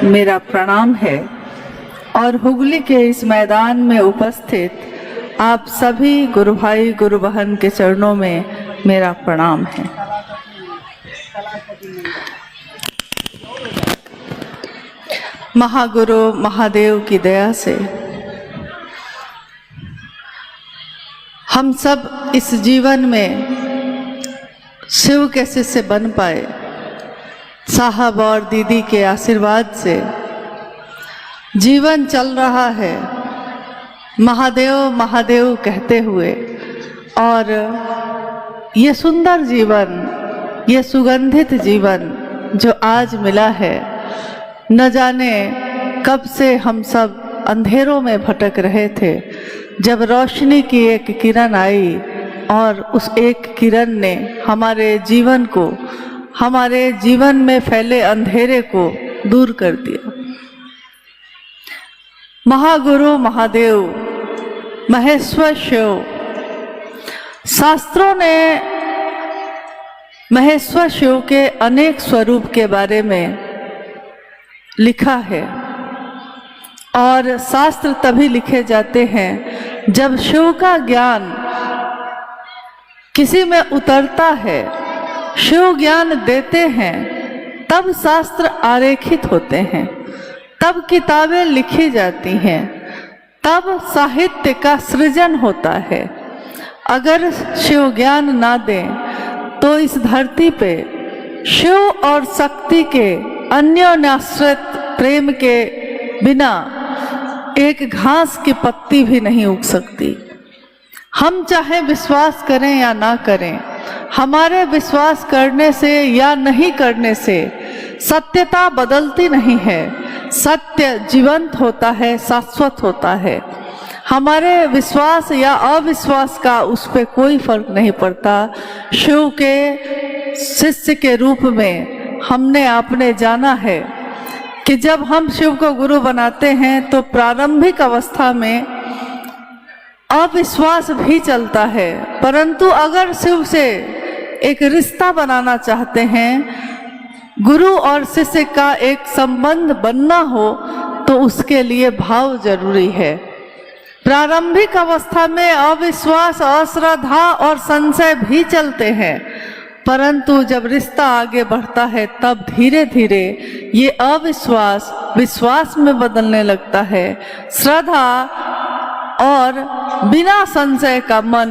मेरा प्रणाम है और हुगली के इस मैदान में उपस्थित आप सभी गुरु भाई गुरु बहन के चरणों में मेरा प्रणाम है। महागुरु महादेव की दया से हम सब इस जीवन में शिव के शिष्य बन पाए। साहब और दीदी के आशीर्वाद से जीवन चल रहा है महादेव महादेव कहते हुए, और ये सुंदर जीवन, ये सुगंधित जीवन जो आज मिला है, न जाने कब से हम सब अंधेरों में भटक रहे थे, जब रोशनी की एक किरण आई और उस एक किरण ने हमारे जीवन को, हमारे जीवन में फैले अंधेरे को दूर कर दिया। महागुरु महादेव महेश्वर शिव, शास्त्रों ने महेश्वर शिव के अनेक स्वरूप के बारे में लिखा है, और शास्त्र तभी लिखे जाते हैं जब शिव का ज्ञान किसी में उतरता है, शिव ज्ञान देते हैं, तब शास्त्र आरेखित होते हैं, तब किताबें लिखी जाती हैं, तब साहित्य का सृजन होता है। अगर शिव ज्ञान ना दें तो इस धरती पे शिव और शक्ति के अन्योन्याश्रित प्रेम के बिना एक घास की पत्ती भी नहीं उग सकती। हम चाहे विश्वास करें या ना करें, हमारे विश्वास करने से या नहीं करने से सत्यता बदलती नहीं है। सत्य जीवंत होता है, शाश्वत होता है। हमारे विश्वास या अविश्वास का उस पर कोई फर्क नहीं पड़ता। शिव के शिष्य के रूप में हमने आपने जाना है कि जब हम शिव को गुरु बनाते हैं तो प्रारंभिक अवस्था में अविश्वास भी चलता है, परंतु अगर शिव से एक रिश्ता बनाना चाहते हैं, गुरु और शिष्य का एक संबंध बनना हो, तो उसके लिए भाव जरूरी है। प्रारंभिक अवस्था में अविश्वास, अश्रद्धा और संशय भी चलते हैं, परंतु जब रिश्ता आगे बढ़ता है तब धीरे धीरे ये अविश्वास विश्वास में बदलने लगता है। श्रद्धा और बिना संशय का मन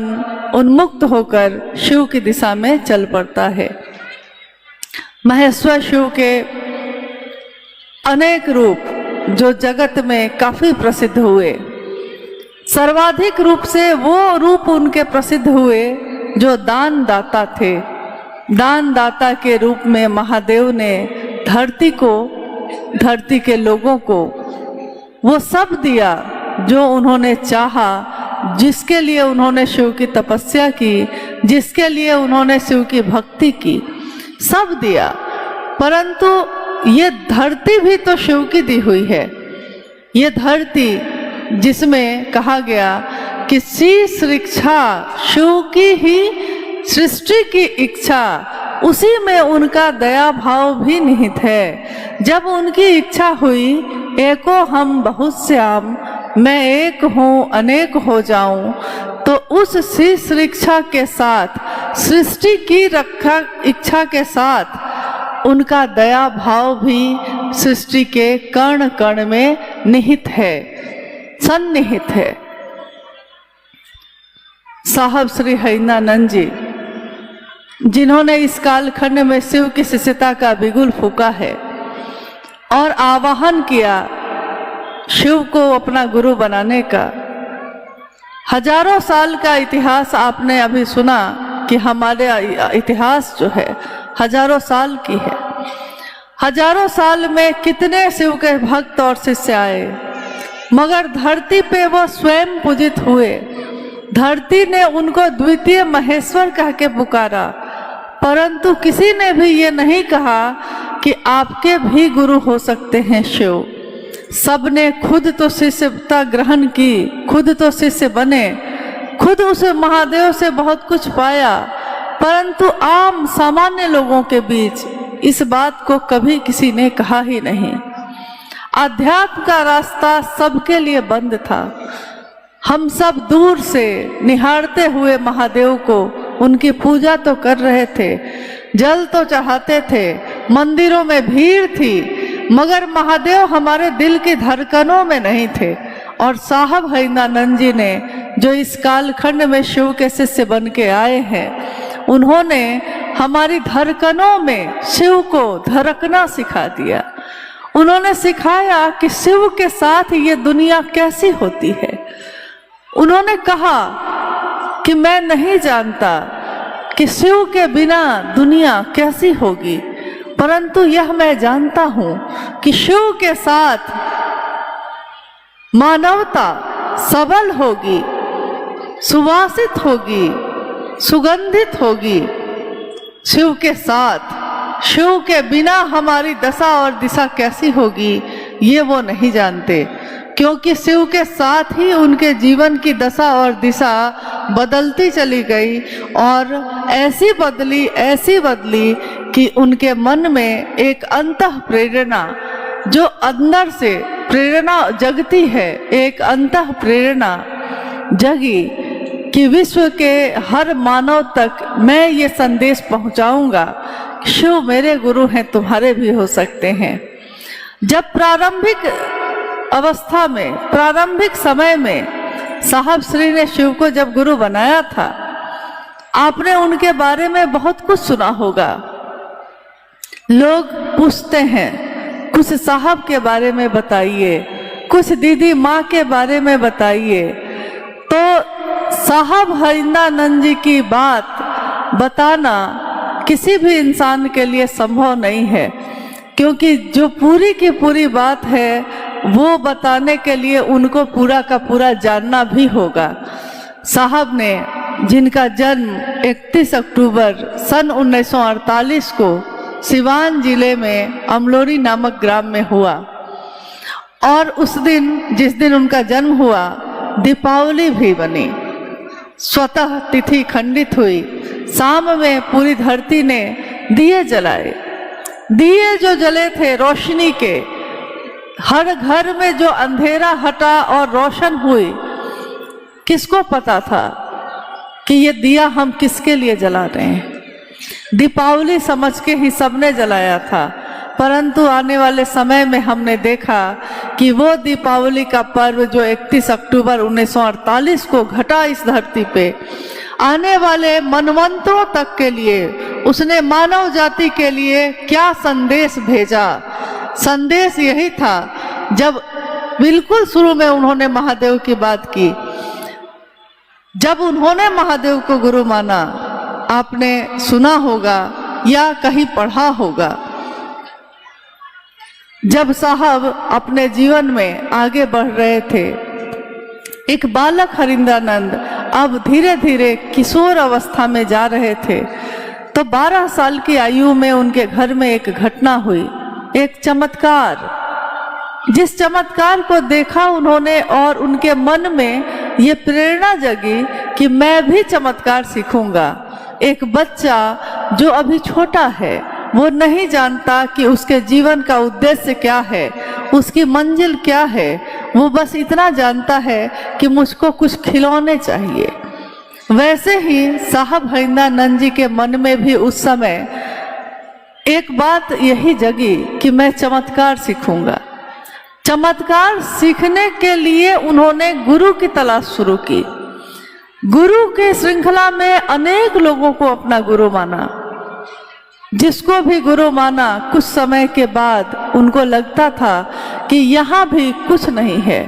उन्मुक्त होकर शिव की दिशा में चल पड़ता है। महेश्वर शिव के अनेक रूप जो जगत में काफी प्रसिद्ध हुए, सर्वाधिक रूप से वो रूप उनके प्रसिद्ध हुए जो दान दाता थे। दान दाता के रूप में महादेव ने धरती को, धरती के लोगों को वो सब दिया जो उन्होंने चाहा, जिसके लिए उन्होंने शिव की तपस्या की, जिसके लिए उन्होंने शिव की भक्ति की, सब दिया। परंतु ये धरती भी तो शिव की दी हुई है। ये धरती जिसमें कहा गया कि शीश इच्छा शिव की ही सृष्टि की इच्छा, उसी में उनका दया भाव भी निहित है। जब उनकी इच्छा हुई, एको हम बहुत श्याम, मैं एक हूँ अनेक हो जाऊं, तो उस शीश इच्छा के साथ, सृष्टि की रक्षा इच्छा के साथ उनका दया भाव भी सृष्टि के कण कण में निहित है, सन्निहित है। साहब श्री हरिनानंद जी, जिन्होंने इस कालखंड में शिव की शिष्यता का बिगुल फूका है और आवाहन किया शिव को अपना गुरु बनाने का, हजारों साल का इतिहास आपने अभी सुना कि हमारे इतिहास जो है हजारों साल की है। हजारों साल में कितने शिव के भक्त और शिष्य आए, मगर धरती पे वो स्वयं पूजित हुए। धरती ने उनको द्वितीय महेश्वर कह के पुकारा, परंतु किसी ने भी ये नहीं कहा कि आपके भी गुरु हो सकते हैं शिव। सबने खुद तो शिष्यता ग्रहण की, खुद तो शिष्य बने, खुद उस महादेव से बहुत कुछ पाया, परंतु आम सामान्य लोगों के बीच इस बात को कभी किसी ने कहा ही नहीं। आध्यात्म का रास्ता सबके लिए बंद था। हम सब दूर से निहारते हुए महादेव को उनकी पूजा तो कर रहे थे, जल तो चढ़ाते थे, मंदिरों में भीड़ थी, मगर महादेव हमारे दिल की धड़कनों में नहीं थे। और साहब हरिंद्रानंद जी ने जो इस कालखंड में शिव के शिष्य बन के आए हैं, उन्होंने हमारी धड़कनों में शिव को धड़कना सिखा दिया। उन्होंने सिखाया कि शिव के साथ ये दुनिया कैसी होती है। उन्होंने कहा कि मैं नहीं जानता कि शिव के बिना दुनिया कैसी होगी, परंतु यह मैं जानता हूं कि शिव के साथ मानवता सबल होगी, सुवासित होगी, सुगंधित होगी। शिव के साथ, शिव के बिना हमारी दशा और दिशा कैसी होगी ये वो नहीं जानते, क्योंकि शिव के साथ ही उनके जीवन की दशा और दिशा बदलती चली गई और ऐसी बदली कि उनके मन में एक अंतः प्रेरणा, जो अंदर से प्रेरणा जगती है, एक अंतः प्रेरणा जगी कि विश्व के हर मानव तक मैं ये संदेश पहुंचाऊंगा, शिव मेरे गुरु हैं, तुम्हारे भी हो सकते हैं। जब प्रारंभिक अवस्था में, प्रारंभिक समय में साहब श्री ने शिव को जब गुरु बनाया था, आपने उनके बारे में बहुत कुछ सुना होगा। लोग पूछते हैं कुछ साहब के बारे में बताइए, कुछ दीदी माँ के बारे में बताइए। तो साहब हरिंद्रानंद जी की बात बताना किसी भी इंसान के लिए संभव नहीं है, क्योंकि जो पूरी की पूरी बात है वो बताने के लिए उनको पूरा का पूरा जानना भी होगा। साहब ने, जिनका जन्म 31 अक्टूबर सन 1948 को सिवान जिले में अमलोरी नामक ग्राम में हुआ, और उस दिन, जिस दिन उनका जन्म हुआ, दीपावली भी बनी। स्वतः तिथि खंडित हुई। शाम में पूरी धरती ने दिए जलाए। दिए जो जले थे रोशनी के, हर घर में जो अंधेरा हटा और रोशन हुई, किसको पता था कि ये दिया हम किसके लिए जला रहे हैं? दीपावली समझ के ही सबने जलाया था, परंतु आने वाले समय में हमने देखा कि वो दीपावली का पर्व जो 31 अक्टूबर 1948 को घटा इस धरती पे, आने वाले मनवंतरों तक के लिए उसने मानव जाति के लिए क्या संदेश भेजा। संदेश यही था, जब बिल्कुल शुरू में उन्होंने महादेव की बात की, जब उन्होंने महादेव को गुरु माना, आपने सुना होगा या कहीं पढ़ा होगा, जब साहब अपने जीवन में आगे बढ़ रहे थे, एक बालक हरिंद्रानंद अब धीरे धीरे किशोर अवस्था में जा रहे थे, तो 12 साल की आयु में उनके घर में एक घटना हुई, एक चमत्कार। जिस चमत्कार को देखा उन्होंने और उनके मन में ये प्रेरणा जगी कि मैं भी चमत्कार सीखूंगा। एक बच्चा जो अभी छोटा है, वो नहीं जानता कि उसके जीवन का उद्देश्य क्या है, उसकी मंजिल क्या है, वो बस इतना जानता है कि मुझको कुछ खिलौने चाहिए। वैसे ही साहब हरिंद्रानंद जी के मन में भी उस समय एक बात यही जगी कि मैं चमत्कार सीखूंगा। चमत्कार सीखने के लिए उन्होंने गुरु की तलाश शुरू की। गुरु की श्रृंखला में अनेक लोगों को अपना गुरु माना। जिसको भी गुरु माना, कुछ समय के बाद उनको लगता था कि यहाँ भी कुछ नहीं है।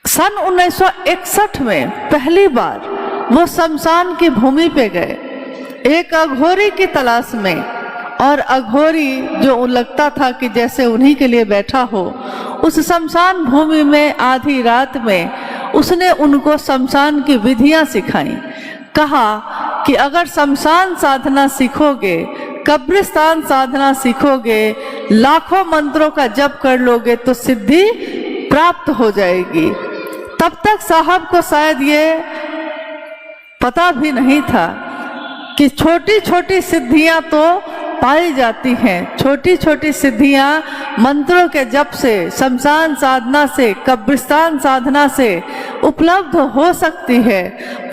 सन 1961 में पहली बार वो शमशान की भूमि पे गए, एक अघोरी की तलाश में, और अघोरी जो लगता था कि जैसे उन्हीं के लिए बैठा हो, उस शमशान भूमि में आधी रात में उसने उनको शमशान की विधियां सिखाई। कहा कि अगर शमशान साधना सीखोगे, कब्रिस्तान साधना सीखोगे, लाखों मंत्रों का जप कर लोगे तो सिद्धि प्राप्त हो जाएगी। तब तक साहब को शायद ये पता भी नहीं था कि छोटी छोटी सिद्धियां तो पाई जाती हैं, छोटी छोटी सिद्धियां मंत्रों के जप से, शमशान साधना से, कब्रिस्तान साधना से उपलब्ध हो सकती है,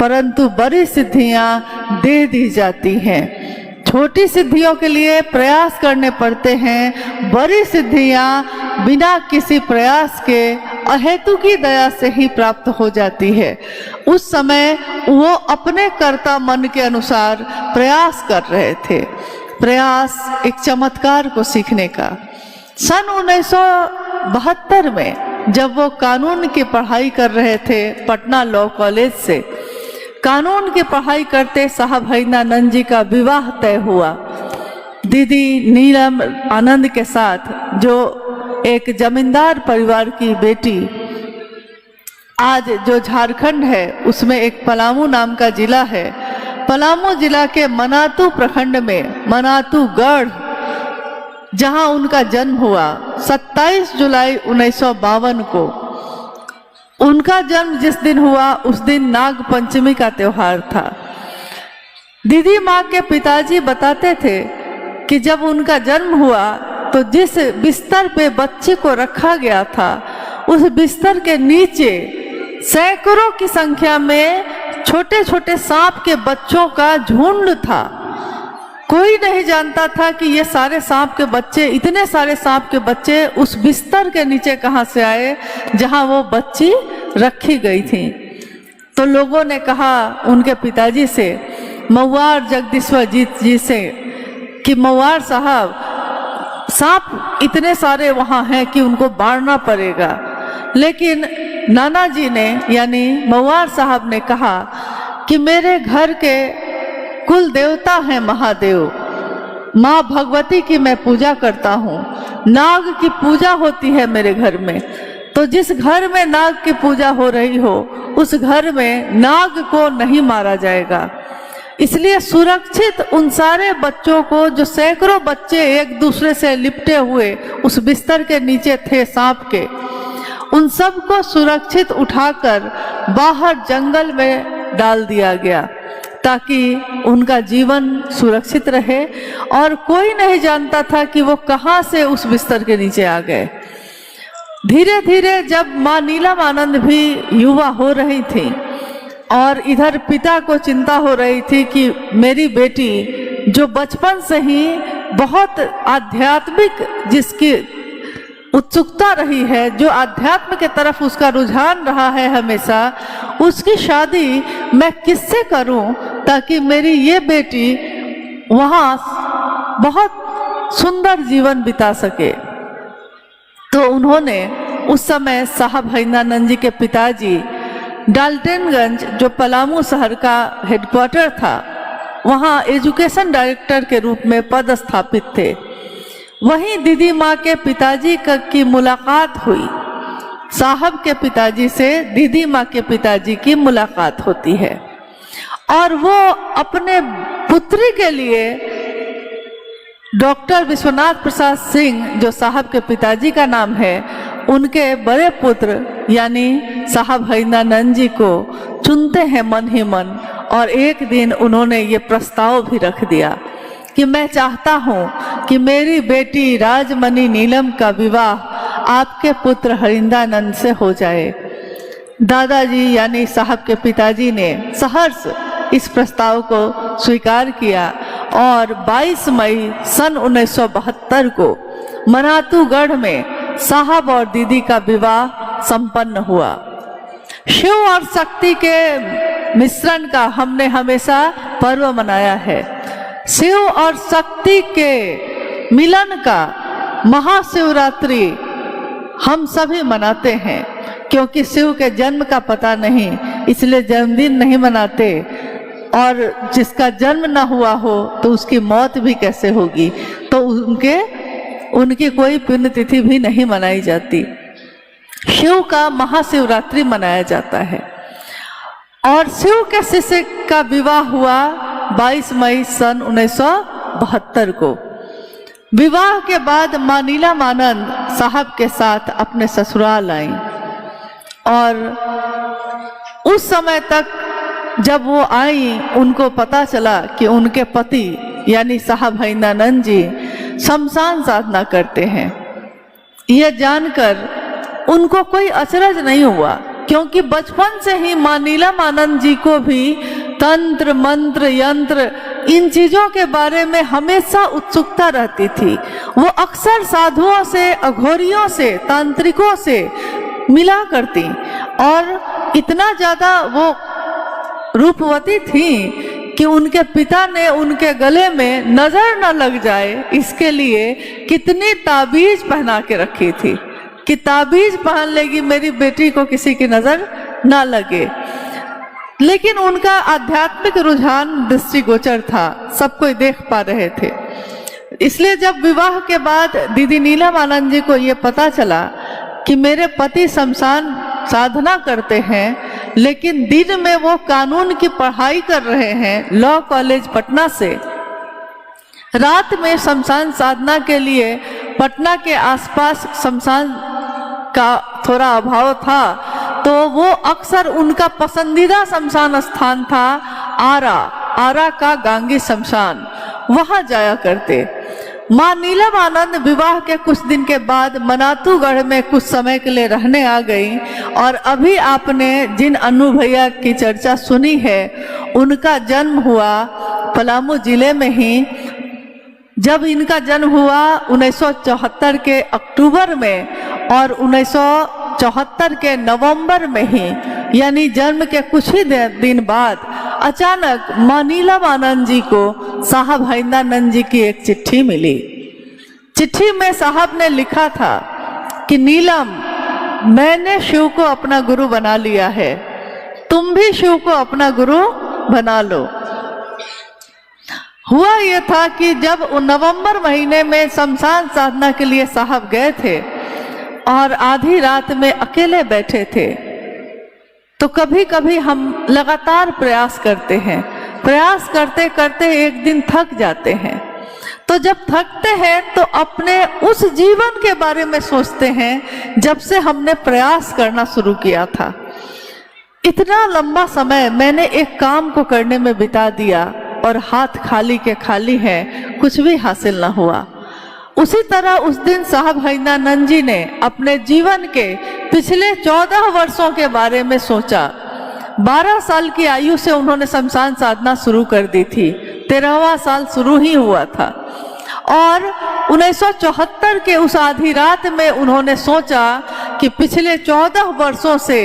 परंतु बड़ी सिद्धियां दे दी जाती हैं। छोटी सिद्धियों के लिए प्रयास करने पड़ते हैं, बड़ी सिद्धियां बिना किसी प्रयास के अहेतु की दया से ही प्राप्त हो जाती है। उस समय वो अपने कर्ता मन के अनुसार प्रयास कर रहे थे, प्रयास एक चमत्कार को सीखने का। सन 1972 में जब वो कानून की पढ़ाई कर रहे थे पटना लॉ कॉलेज से, कानून की पढ़ाई करते साहब हरिंद्रानंद जी का विवाह तय हुआ दीदी नीलम आनंद के साथ, जो एक जमींदार परिवार की बेटी, आज जो झारखंड है उसमें एक पलामू नाम का जिला है, पलामू जिला के मनातू प्रखंड में मनातूगढ़, जहां उनका जन्म हुआ 27 जुलाई 1952 को। उनका जन्म जिस दिन हुआ उस दिन नाग पंचमी का त्योहार था। दीदी माँ के पिताजी बताते थे कि जब उनका जन्म हुआ तो जिस बिस्तर पे बच्चे को रखा गया था उस बिस्तर के नीचे सैकड़ों की संख्या में छोटे छोटे सांप के बच्चों का झुंड था। कोई नहीं जानता था कि ये सारे सांप के बच्चे, इतने सारे सांप के बच्चे उस बिस्तर के नीचे कहाँ से आए जहाँ वो बच्ची रखी गई थी। तो लोगों ने कहा उनके पिताजी से, मवार जगदीश्वर जी से, कि मवार साहब सांप इतने सारे वहाँ हैं कि उनको मारना पड़ेगा। लेकिन नाना जी ने यानी मवार साहब ने कहा कि मेरे घर के कुल देवता हैं महादेव, माँ भगवती की मैं पूजा करता हूँ, नाग की पूजा होती है मेरे घर में, तो जिस घर में नाग की पूजा हो रही हो उस घर में नाग को नहीं मारा जाएगा। इसलिए सुरक्षित उन सारे बच्चों को, जो सैकड़ों बच्चे एक दूसरे से लिपटे हुए उस बिस्तर के नीचे थे सांप के, उन सबको सुरक्षित उठाकर बाहर जंगल में डाल दिया गया ताकि उनका जीवन सुरक्षित रहे। और कोई नहीं जानता था कि वो कहाँ से उस बिस्तर के नीचे आ गए। धीरे धीरे जब माँ नीलम आनंद भी युवा हो रही थी और इधर पिता को चिंता हो रही थी कि मेरी बेटी जो बचपन से ही बहुत आध्यात्मिक, जिसकी उत्सुकता रही है, जो आध्यात्म के तरफ उसका रुझान रहा है हमेशा, उसकी शादी मैं किससे करूं ताकि मेरी ये बेटी वहाँ बहुत सुंदर जीवन बिता सके। तो उन्होंने उस समय साहब हरिंद्रानंद जी के पिताजी डाल्टनगंज, जो पलामू शहर का हेडक्वार्टर था, वहाँ एजुकेशन डायरेक्टर के रूप में पदस्थापित थे। वहीं दीदी माँ के पिताजी की मुलाकात हुई, साहब के पिताजी से दीदी माँ के पिताजी की मुलाकात होती है और वो अपने पुत्री के लिए डॉक्टर विश्वनाथ प्रसाद सिंह, जो साहब के पिताजी का नाम है, उनके बड़े पुत्र यानी साहब हरिंद्रानंद जी को चुनते हैं मन ही मन। और एक दिन उन्होंने ये प्रस्ताव भी रख दिया कि मैं चाहता हूँ कि मेरी बेटी राजमणि नीलम का विवाह आपके पुत्र हरिंद्रानंद से हो जाए। दादाजी यानी साहब के पिताजी ने सहर्ष इस प्रस्ताव को स्वीकार किया और 22 मई सन 1972 को मनातूगढ़ में साहब और दीदी का विवाह संपन्न हुआ। शिव और शक्ति के मिश्रण का हमने हमेशा पर्व मनाया है। शिव और शक्ति के मिलन का महाशिवरात्रि हम सभी मनाते हैं, क्योंकि शिव के जन्म का पता नहीं, इसलिए जन्मदिन नहीं मनाते। और जिसका जन्म न हुआ हो तो उसकी मौत भी कैसे होगी, तो उनकी कोई पुण्यतिथि भी नहीं मनाई जाती। शिव का महाशिवरात्रि मनाया जाता है। और शिव के शिष्य का विवाह हुआ 22 मई सन 1972 को। विवाह के बाद माँ नीलम आनंद साहब के साथ अपने ससुराल आई और उस समय तक जब वो आई उनको पता चला कि उनके पति यानी साहब हिंदानंद जी शमशान साधना करते हैं। यह जानकर उनको कोई अचरज नहीं हुआ, क्योंकि बचपन से ही माँ नीलमानंद जी को भी तंत्र मंत्र यंत्र इन चीजों के बारे में हमेशा उत्सुकता रहती थी। वो अक्सर साधुओं से, अघोरियों से, तांत्रिकों से मिला करती और इतना ज्यादा वो रूपवती थी कि उनके पिता ने उनके गले में नजर न लग जाए इसके लिए कितनी ताबीज पहना के रखी थी कि ताबीज पहन लेगी मेरी बेटी को किसी की नजर ना लगे। लेकिन उनका आध्यात्मिक रुझान दृष्टिगोचर था, सब कोई देख पा रहे थे। इसलिए जब विवाह के बाद दीदी नीलमानंद जी को ये पता चला कि मेरे पति शमशान साधना करते हैं, लेकिन दिन में वो कानून की पढ़ाई कर रहे हैं लॉ कॉलेज पटना से, रात में शमशान साधना के लिए पटना के आसपास शमशान का थोड़ा अभाव था, तो वो अक्सर उनका पसंदीदा शमशान स्थान था आरा का गांगी शमशान, वहां जाया करते। माँ नीलमानंद विवाह के कुछ दिन के बाद मनातूगढ़ में कुछ समय के लिए रहने आ गई, और अभी आपने जिन अनु भैया की चर्चा सुनी है उनका जन्म हुआ पलामू जिले में ही। जब इनका जन्म हुआ 1974 के अक्टूबर में और 1974 के नवंबर में ही, यानी जन्म के कुछ ही दिन बाद अचानक माँ नीलमानंद जी को साहब हिंदानंद जी की एक चिट्ठी मिली। चिट्ठी में साहब ने लिखा था कि नीलम, मैंने शिव को अपना गुरु बना लिया है, तुम भी शिव को अपना गुरु बना लो। हुआ यह था कि जब नवंबर महीने में शमशान साधना के लिए साहब गए थे और आधी रात में अकेले बैठे थे, तो कभी कभी हम लगातार प्रयास करते हैं, प्रयास करते करते एक दिन थक जाते हैं। तो जब थकते हैं तो अपने उस जीवन के बारे में सोचते हैं जब से हमने प्रयास करना शुरू किया था। इतना लंबा समय मैंने एक काम को करने में बिता दिया और हाथ खाली के खाली है, कुछ भी हासिल न हुआ। उसी तरह उस दिन साहब हिंदानंद जी ने अपने जीवन के पिछले 14 वर्षों के बारे में सोचा। 12 साल की आयु से उन्होंने शमशान साधना शुरू कर दी थी, 13वां साल शुरू ही हुआ था, और 1974 के उस आधी रात में उन्होंने सोचा कि पिछले 14 वर्षों से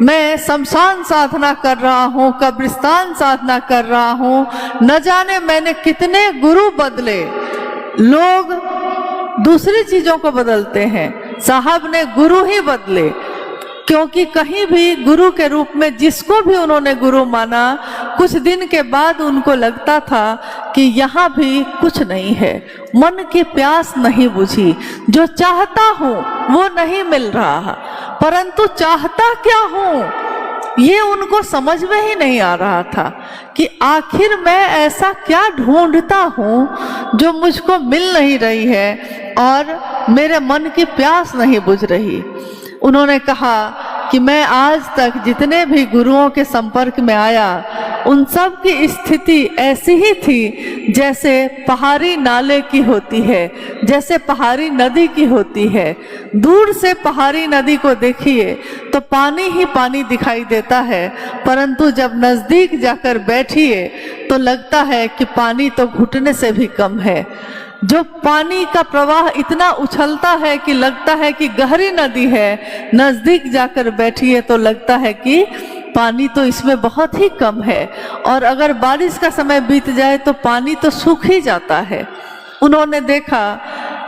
मैं शमशान साधना कर रहा हूँ, कब्रिस्तान साधना कर रहा हूँ, न जाने मैंने कितने गुरु बदले। लोग दूसरी चीजों को बदलते हैं, साहब ने गुरु ही बदले, क्योंकि कहीं भी गुरु के रूप में जिसको भी उन्होंने गुरु माना, कुछ दिन के बाद उनको लगता था कि यहाँ भी कुछ नहीं है, मन की प्यास नहीं बुझी, जो चाहता हूँ वो नहीं मिल रहा, परंतु चाहता क्या हूँ ये उनको समझ में ही नहीं आ रहा था कि आखिर मैं ऐसा क्या ढूंढता हूँ जो मुझको मिल नहीं रही है और मेरे मन की प्यास नहीं बुझ रही। उन्होंने कहा कि मैं आज तक जितने भी गुरुओं के संपर्क में आया उन सब की स्थिति ऐसी ही थी जैसे पहाड़ी नाले की होती है, जैसे पहाड़ी नदी की होती है। दूर से पहाड़ी नदी को देखिए तो पानी ही पानी दिखाई देता है, परंतु जब नजदीक जाकर बैठिए तो लगता है कि पानी तो घुटने से भी कम है। जो पानी का प्रवाह इतना उछलता है कि लगता है कि गहरी नदी है, नजदीक जाकर बैठिए तो लगता है कि पानी तो इसमें बहुत ही कम है, और अगर बारिश का समय बीत जाए तो पानी तो सूख ही जाता है। उन्होंने देखा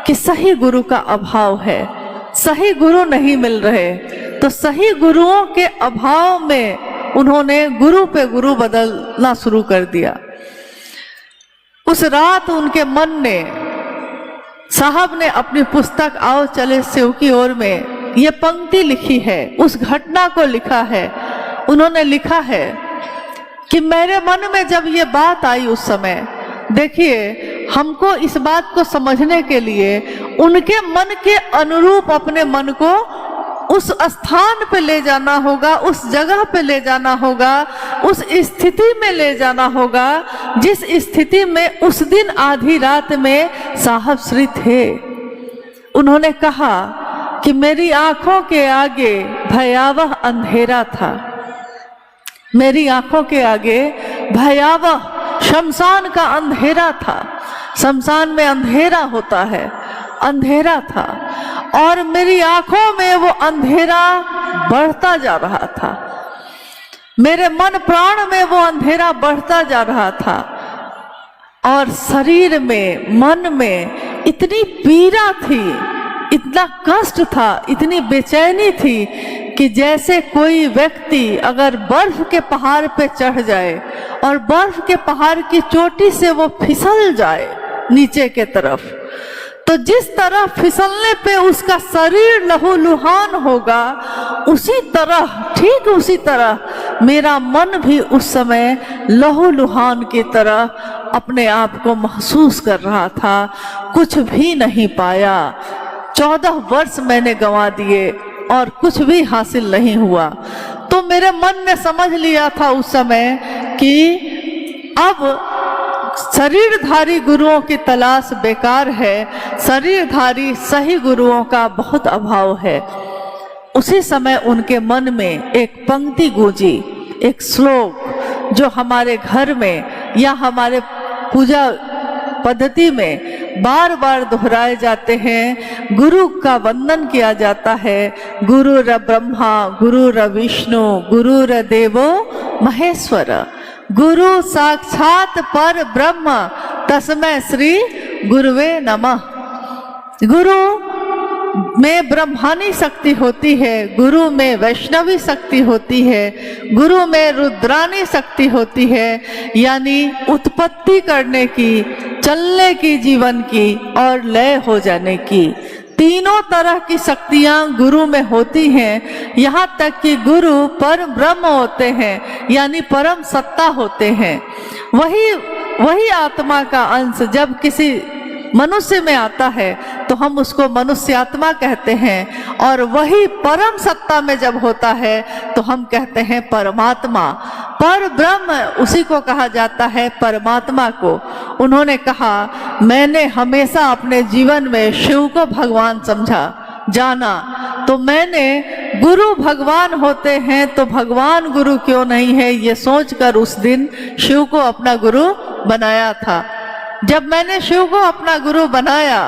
कि सही गुरु का अभाव है, सही गुरु नहीं मिल रहे, तो सही गुरुओं के अभाव में उन्होंने गुरु पे गुरु बदलना शुरू कर दिया। उस रात उनके मन ने, साहब ने अपनी पुस्तक आओ चले शिव की ओर में ये पंक्ति लिखी है, उस घटना को लिखा है। उन्होंने लिखा है कि मेरे मन में जब ये बात आई उस समय, देखिए हमको इस बात को समझने के लिए उनके मन के अनुरूप अपने मन को उस स्थान पे ले जाना होगा, उस जगह पे ले जाना होगा, उस स्थिति में ले जाना होगा जिस स्थिति में उस दिन आधी रात में साहब श्री थे। उन्होंने कहा कि मेरी आंखों के आगे भयावह अंधेरा था, मेरी आंखों के आगे भयावह शमशान का अंधेरा था। शमशान में अंधेरा होता है, अंधेरा था और मेरी आंखों में वो अंधेरा बढ़ता जा रहा था, मेरे मन प्राण में वो अंधेरा बढ़ता जा रहा था और शरीर में, मन में इतनी पीड़ा थी, इतना कष्ट था, इतनी बेचैनी थी कि जैसे कोई व्यक्ति अगर बर्फ के पहाड़ पे चढ़ जाए और बर्फ के पहाड़ की चोटी से वो फिसल जाए नीचे के तरफ, तो जिस तरह फिसलने पे उसका शरीर लहूलुहान होगा, उसी तरह, ठीक उसी तरह मेरा मन भी उस समय लहूलुहान की तरह अपने आप को महसूस कर रहा था। कुछ भी नहीं पाया, 14 वर्ष मैंने गंवा दिए और कुछ भी हासिल नहीं हुआ। तो मेरे मन ने समझ लिया था उस समय कि अब शरीरधारी गुरुओं की तलाश बेकार है, शरीरधारी सही गुरुओं का बहुत अभाव है। उसी समय उनके मन में एक पंक्ति गूंजी, एक श्लोक जो हमारे घर में या हमारे पूजा पद्धति में बार बार दोहराए जाते हैं। गुरु का वंदन किया जाता है, गुरुर ब्रह्मा गुरुर विष्णु गुरुर देवो महेश्वर, गुरु साक्षात पर ब्रह्म तस्मै श्री गुरुवे नमः। गुरु में ब्रह्मानी शक्ति होती है, गुरु में वैष्णवी शक्ति होती है, गुरु में रुद्रानी शक्ति होती है, यानी उत्पत्ति करने की, चलने की, जीवन की और लय हो जाने की। तीनों तरह की शक्तियां गुरु में होती हैं। यहाँ तक कि गुरु परम ब्रह्म होते हैं, यानी परम सत्ता होते हैं। वही आत्मा का अंश जब किसी मनुष्य में आता है तो हम उसको मनुष्यात्मा कहते हैं, और वही परम सत्ता में जब होता है तो हम कहते हैं परमात्मा। पर ब्रह्म उसी को कहा जाता है, परमात्मा को। उन्होंने कहा, मैंने हमेशा अपने जीवन में शिव को भगवान समझा, जाना, तो मैंने गुरु भगवान होते हैं तो भगवान गुरु क्यों नहीं है, ये सोचकर उस दिन शिव को अपना गुरु बनाया था। जब मैंने शिव को अपना गुरु बनाया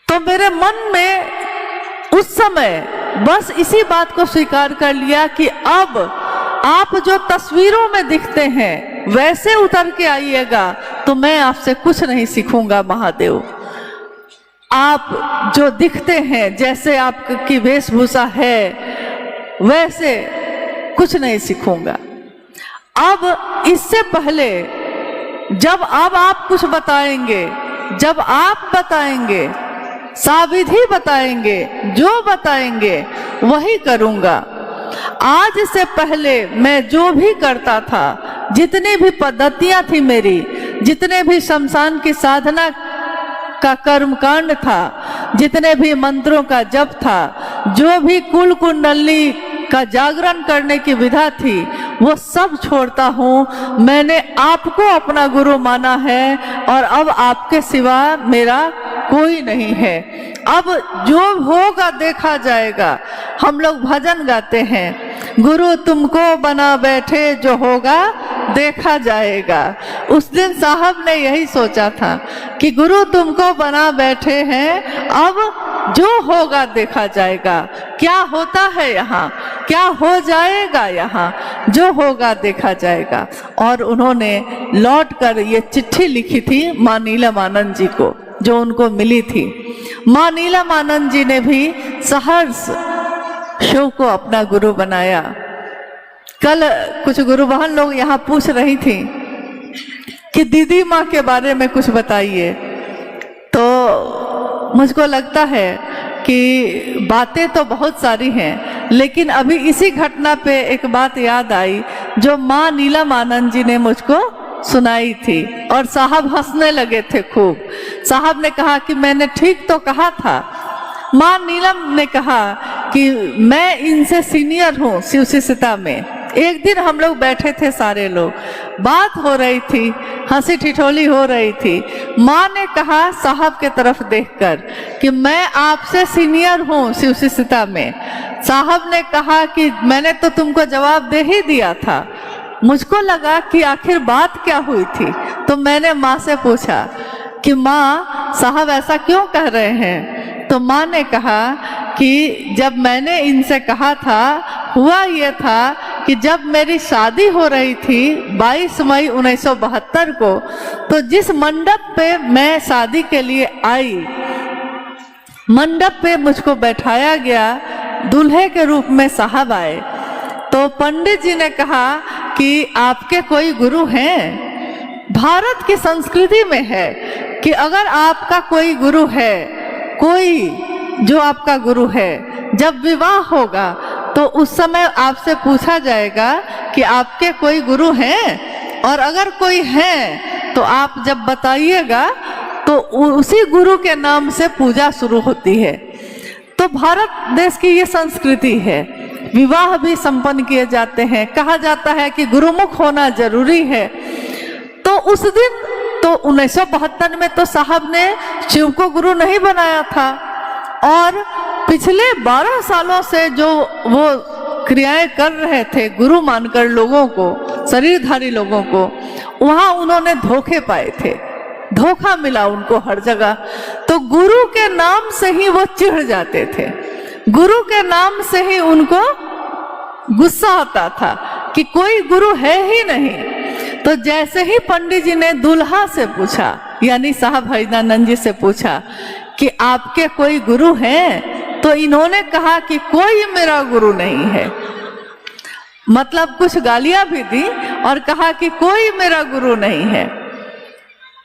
तो मेरे मन में उस समय बस इसी बात को स्वीकार कर लिया कि अब आप जो तस्वीरों में दिखते हैं वैसे उतर के आइएगा तो मैं आपसे कुछ नहीं सीखूंगा महादेव। आप जो दिखते हैं, जैसे आपकी वेशभूषा है, वैसे कुछ नहीं सीखूंगा। अब इससे पहले जब अब आप कुछ बताएंगे, जब आप बताएंगे, साविधि बताएंगे, जो बताएंगे वही करूंगा। आज से पहले मैं जो भी करता था, जितनी भी पद्धतियां थी मेरी, जितने भी शमशान की साधना का कर्मकांड था, जितने भी मंत्रों का जप था, जो भी कुल कुंडली का जागरण करने की विधा थी, वो सब छोड़ता हूँ। मैंने आपको अपना गुरु माना है और अब आपके सिवा मेरा कोई नहीं है। अब जो होगा देखा जाएगा। हम लोग भजन गाते हैं, गुरु तुमको बना बैठे, जो होगा देखा जाएगा। उस दिन साहब ने यही सोचा था कि गुरु तुमको बना बैठे हैं, अब जो होगा देखा जाएगा। क्या होता है यहाँ, क्या हो जाएगा यहाँ, जो होगा देखा जाएगा। और उन्होंने लौट कर ये चिट्ठी लिखी थी माँ नीलमानंद जी को, जो उनको मिली थी। माँ नीलमानंद जी ने भी सहर्ष शिव को अपना गुरु बनाया। कल कुछ गुरु बहन लोग यहाँ पूछ रही थी कि दीदी माँ के बारे में कुछ बताइए, तो मुझको लगता है कि बातें तो बहुत सारी हैं, लेकिन अभी इसी घटना पे एक बात याद आई जो माँ नीलमानंद जी ने मुझको सुनाई थी, और साहब हंसने लगे थे खूब। साहब ने कहा कि मैंने ठीक तो कहा था, माँ नीलम ने कहा कि मैं इनसे सीनियर हूँ शिव शिष्यता में। एक दिन हम लोग बैठे थे, सारे लोग, बात हो रही थी, हंसी ठिठोली हो रही थी। माँ ने कहा साहब के तरफ देखकर कि मैं आपसे सीनियर हूँ शिव शिष्यता में। साहब ने कहा कि मैंने तो तुमको जवाब दे ही दिया था। मुझको लगा कि आखिर बात क्या हुई थी, तो मैंने माँ से पूछा कि माँ साहब ऐसा क्यों कह रहे हैं। तो माँ ने कहा कि जब मैंने इनसे कहा था, हुआ ये था कि जब मेरी शादी हो रही थी 22 मई 1972 को, तो जिस मंडप पे मैं शादी के लिए आई, मंडप पे मुझको बैठाया गया, दूल्हे के रूप में साहब आए। तो पंडित जी ने कहा कि आपके कोई गुरु हैं? भारत की संस्कृति में है कि अगर आपका कोई गुरु है, कोई जो आपका गुरु है, जब विवाह होगा तो उस समय आपसे पूछा जाएगा कि आपके कोई गुरु हैं, और अगर कोई है तो आप जब बताइएगा तो उसी गुरु के नाम से पूजा शुरू होती है। तो भारत देश की ये संस्कृति है। विवाह भी संपन्न किए जाते हैं, कहा जाता है कि गुरुमुख होना जरूरी है। तो उस दिन तो 1972 में तो साहब ने शिव को गुरु नहीं बनाया था, और पिछले 12 सालों से जो वो क्रियाएं कर रहे थे गुरु मानकर लोगों को, शरीरधारी लोगों को, वहां उन्होंने धोखे पाए थे, धोखा मिला उनको हर जगह। तो गुरु के नाम से ही वो चिढ़ जाते थे, गुरु के नाम से ही उनको गुस्सा आता था कि कोई गुरु है ही नहीं। तो जैसे ही पंडित जी ने दूल्हा से पूछा, यानी साहब हरिदानंद जी से पूछा कि आपके कोई गुरु हैं, तो इन्होंने कहा कि कोई मेरा गुरु नहीं है। मतलब कुछ गालियां भी दी और कहा कि कोई मेरा गुरु नहीं है।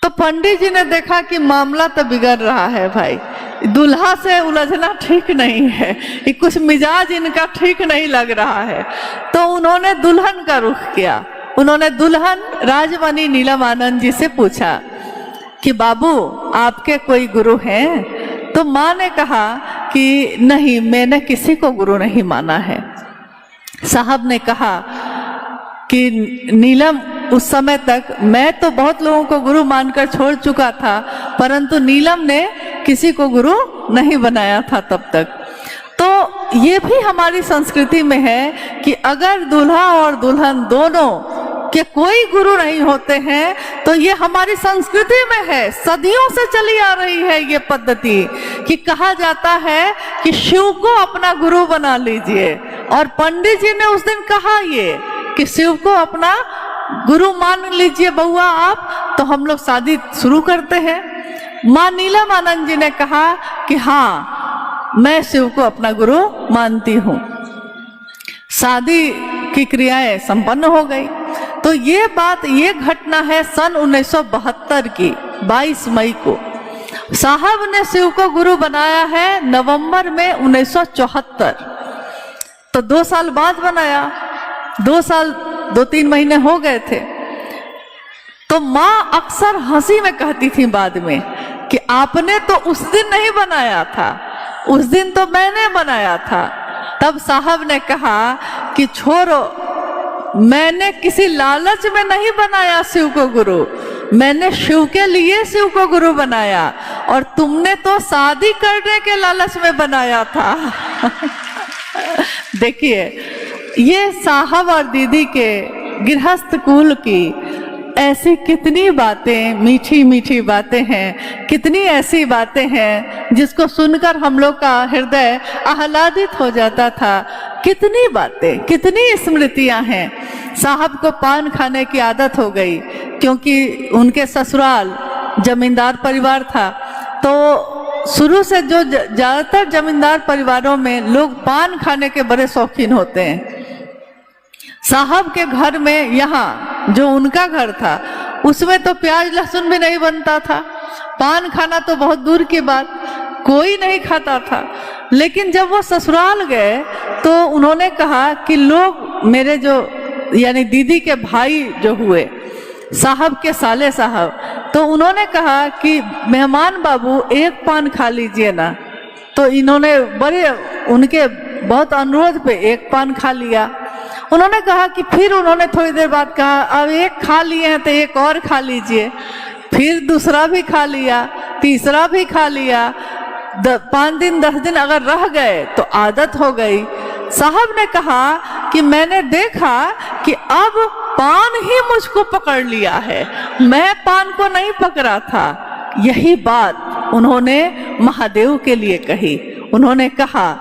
तो पंडित जी ने देखा कि मामला तो बिगड़ रहा है भाई, दूल्हा से उलझना ठीक नहीं है, ये कुछ मिजाज इनका ठीक नहीं लग रहा है। तो उन्होंने दुल्हन का रुख किया। उन्होंने दुल्हन राजमणि नीलम आनंद जी से पूछा कि बाबू आपके कोई गुरु हैं? तो माँ ने कहा कि नहीं, मैंने किसी को गुरु नहीं माना है। साहब ने कहा कि नीलम, उस समय तक मैं तो बहुत लोगों को गुरु मानकर छोड़ चुका था, परंतु नीलम ने किसी को गुरु नहीं बनाया था तब तक। तो ये भी हमारी संस्कृति में है कि अगर दूल्हा और दुल्हन दोनों के कोई गुरु नहीं होते हैं, तो ये हमारी संस्कृति में है, सदियों से चली आ रही है ये पद्धति कि कहा जाता है कि शिव को अपना गुरु बना लीजिए। और पंडित जी ने उस दिन कहा ये कि शिव को अपना गुरु मान लीजिए बउआ आप, तो हम लोग शादी शुरू करते हैं। माँ नीलम आनंद जी ने कहा कि हाँ, मैं शिव को अपना गुरु मानती हूँ। शादी की क्रियाएं संपन्न हो गई। तो ये बात, ये घटना है सन 1972 की 22 मई को। साहब ने शिव को गुरु बनाया है नवंबर में 1974। तो 2 साल बाद बनाया, 2 साल 2-3 महीने हो गए थे। तो माँ अक्सर हंसी में कहती थी बाद में कि आपने तो उस दिन नहीं बनाया था, उस दिन तो मैंने बनाया था। तब साहब ने कहा कि छोड़ो, मैंने किसी लालच में नहीं बनाया शिव को गुरु, मैंने शिव के लिए शिव को गुरु बनाया, और तुमने तो शादी करने के लालच में बनाया था। देखिए, ये साहब और दीदी के गृहस्थ कुल की ऐसी कितनी बातें, मीठी मीठी बातें हैं, कितनी ऐसी बातें हैं जिसको सुनकर हम लोग का हृदय आह्लादित हो जाता था। कितनी बातें, कितनी स्मृतियां हैं। साहब को पान खाने की आदत हो गई क्योंकि उनके ससुराल जमींदार परिवार था। तो शुरू से जो ज्यादातर जमींदार परिवारों में लोग पान खाने के बड़े शौकीन होते हैं। साहब के घर में, यहाँ जो उनका घर था, उसमें तो प्याज लहसुन भी नहीं बनता था, पान खाना तो बहुत दूर की बात, कोई नहीं खाता था। लेकिन जब वो ससुराल गए तो उन्होंने कहा कि लोग, मेरे जो यानी दीदी के भाई जो हुए, साहब के साले साहब, तो उन्होंने कहा कि मेहमान बाबू एक पान खा लीजिए ना। तो इन्होंने बड़े उनके बहुत अनुरोध पे एक पान खा लिया। उन्होंने कहा कि फिर उन्होंने थोड़ी देर बाद कहा अब एक खा लिए हैं तो एक और खा लीजिए। फिर दूसरा भी खा लिया, तीसरा भी खा लिया। 5 दिन 10 दिन अगर रह गए तो आदत हो गई। साहब ने कहा कि मैंने देखा कि अब पान ही मुझको पकड़ लिया है, मैं पान को नहीं पकड़ा था। यही बात उन्होंने महादेव के लिए कही। उन्होंने कहा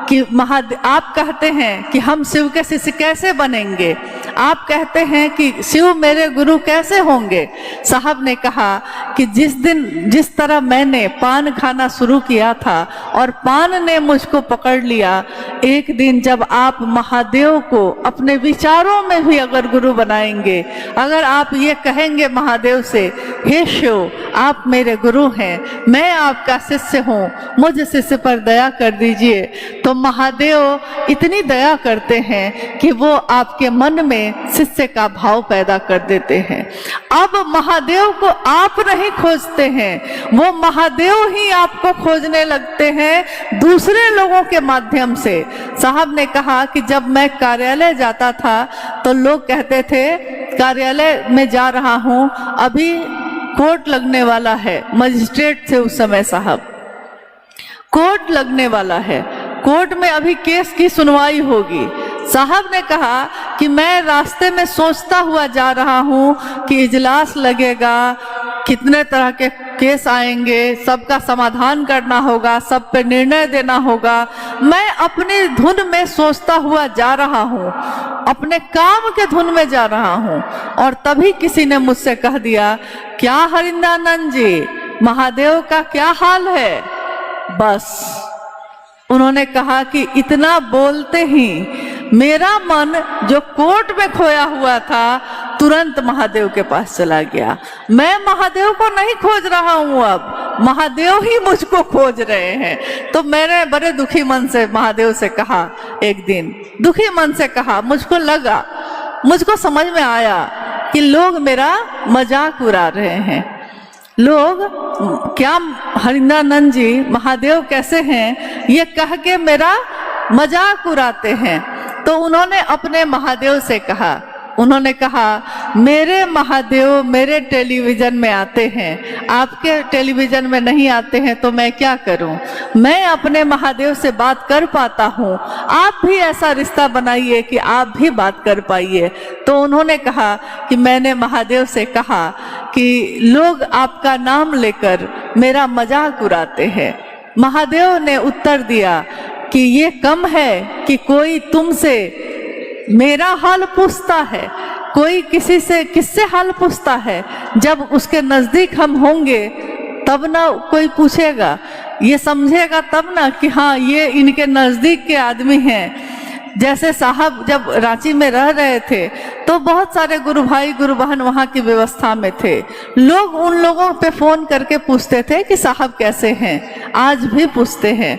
कि महादेव, आप कहते हैं कि हम शिव के शिष्य कैसे बनेंगे, आप कहते हैं कि शिव मेरे गुरु कैसे होंगे। साहब ने कहा कि जिस तरह मैंने पान खाना शुरू किया था और पान ने मुझको पकड़ लिया, एक दिन जब आप महादेव को अपने विचारों में भी अगर गुरु बनाएंगे, अगर आप ये कहेंगे महादेव से, हे शिव आप मेरे गुरु हैं, मैं आपका शिष्य हूँ, मुझ शिष्य पर दया कर दीजिए, तो महादेव इतनी दया करते हैं कि वो आपके मन में शिष्य का भाव पैदा कर देते हैं। अब महादेव को आप नहीं खोजते हैं, वो महादेव ही आपको खोजने लगते हैं दूसरे लोगों के माध्यम से। साहब ने कहा कि जब मैं कार्यालय जाता था तो लोग कहते थे कार्यालय में जा रहा हूँ, अभी कोर्ट लगने वाला है। मजिस्ट्रेट थे उस समय साहब, कोर्ट लगने वाला है, कोर्ट में अभी केस की सुनवाई होगी। साहब ने कहा कि मैं रास्ते में सोचता हुआ जा रहा हूँ कि इजलास लगेगा, कितने तरह के केस आएंगे, सबका समाधान करना होगा, सब पे निर्णय देना होगा। मैं अपनी धुन में सोचता हुआ जा रहा हूँ, अपने काम के धुन में जा रहा हूँ, और तभी किसी ने मुझसे कह दिया, क्या हरिंदानंद जी महादेव का क्या हाल है। बस उन्होंने कहा कि इतना बोलते ही मेरा मन जो कोर्ट में खोया हुआ था तुरंत महादेव के पास चला गया। मैं महादेव को नहीं खोज रहा हूँ, अब महादेव ही मुझको खोज रहे हैं। तो मैंने बड़े दुखी मन से महादेव से कहा, एक दिन दुखी मन से कहा, मुझको लगा, मुझको समझ में आया कि लोग मेरा मजाक उड़ा रहे हैं। लोग क्या हरिंदानंद जी महादेव कैसे हैं ये कह के मेरा मजाक उड़ाते हैं। तो उन्होंने अपने महादेव से कहा, उन्होंने कहा मेरे महादेव मेरे टेलीविजन में आते हैं, आपके टेलीविजन में नहीं आते हैं, तो मैं क्या करूं, मैं अपने महादेव से बात कर पाता हूं, आप भी ऐसा रिश्ता बनाइए कि आप भी बात कर पाइए। तो उन्होंने कहा कि मैंने महादेव से कहा कि लोग आपका नाम लेकर मेरा मजाक उड़ाते हैं। महादेव ने उत्तर दिया कि ये कम है कि कोई तुमसे मेरा हाल पूछता है, कोई किसी से किससे हाल पूछता है। जब उसके नजदीक हम होंगे तब ना कोई पूछेगा, ये समझेगा तब ना कि हाँ ये इनके नजदीक के आदमी हैं। जैसे साहब जब रांची में रह रहे थे तो बहुत सारे गुरु भाई गुरु बहन वहाँ की व्यवस्था में थे, लोग उन लोगों पे फोन करके पूछते थे कि साहब कैसे हैं, आज भी पूछते हैं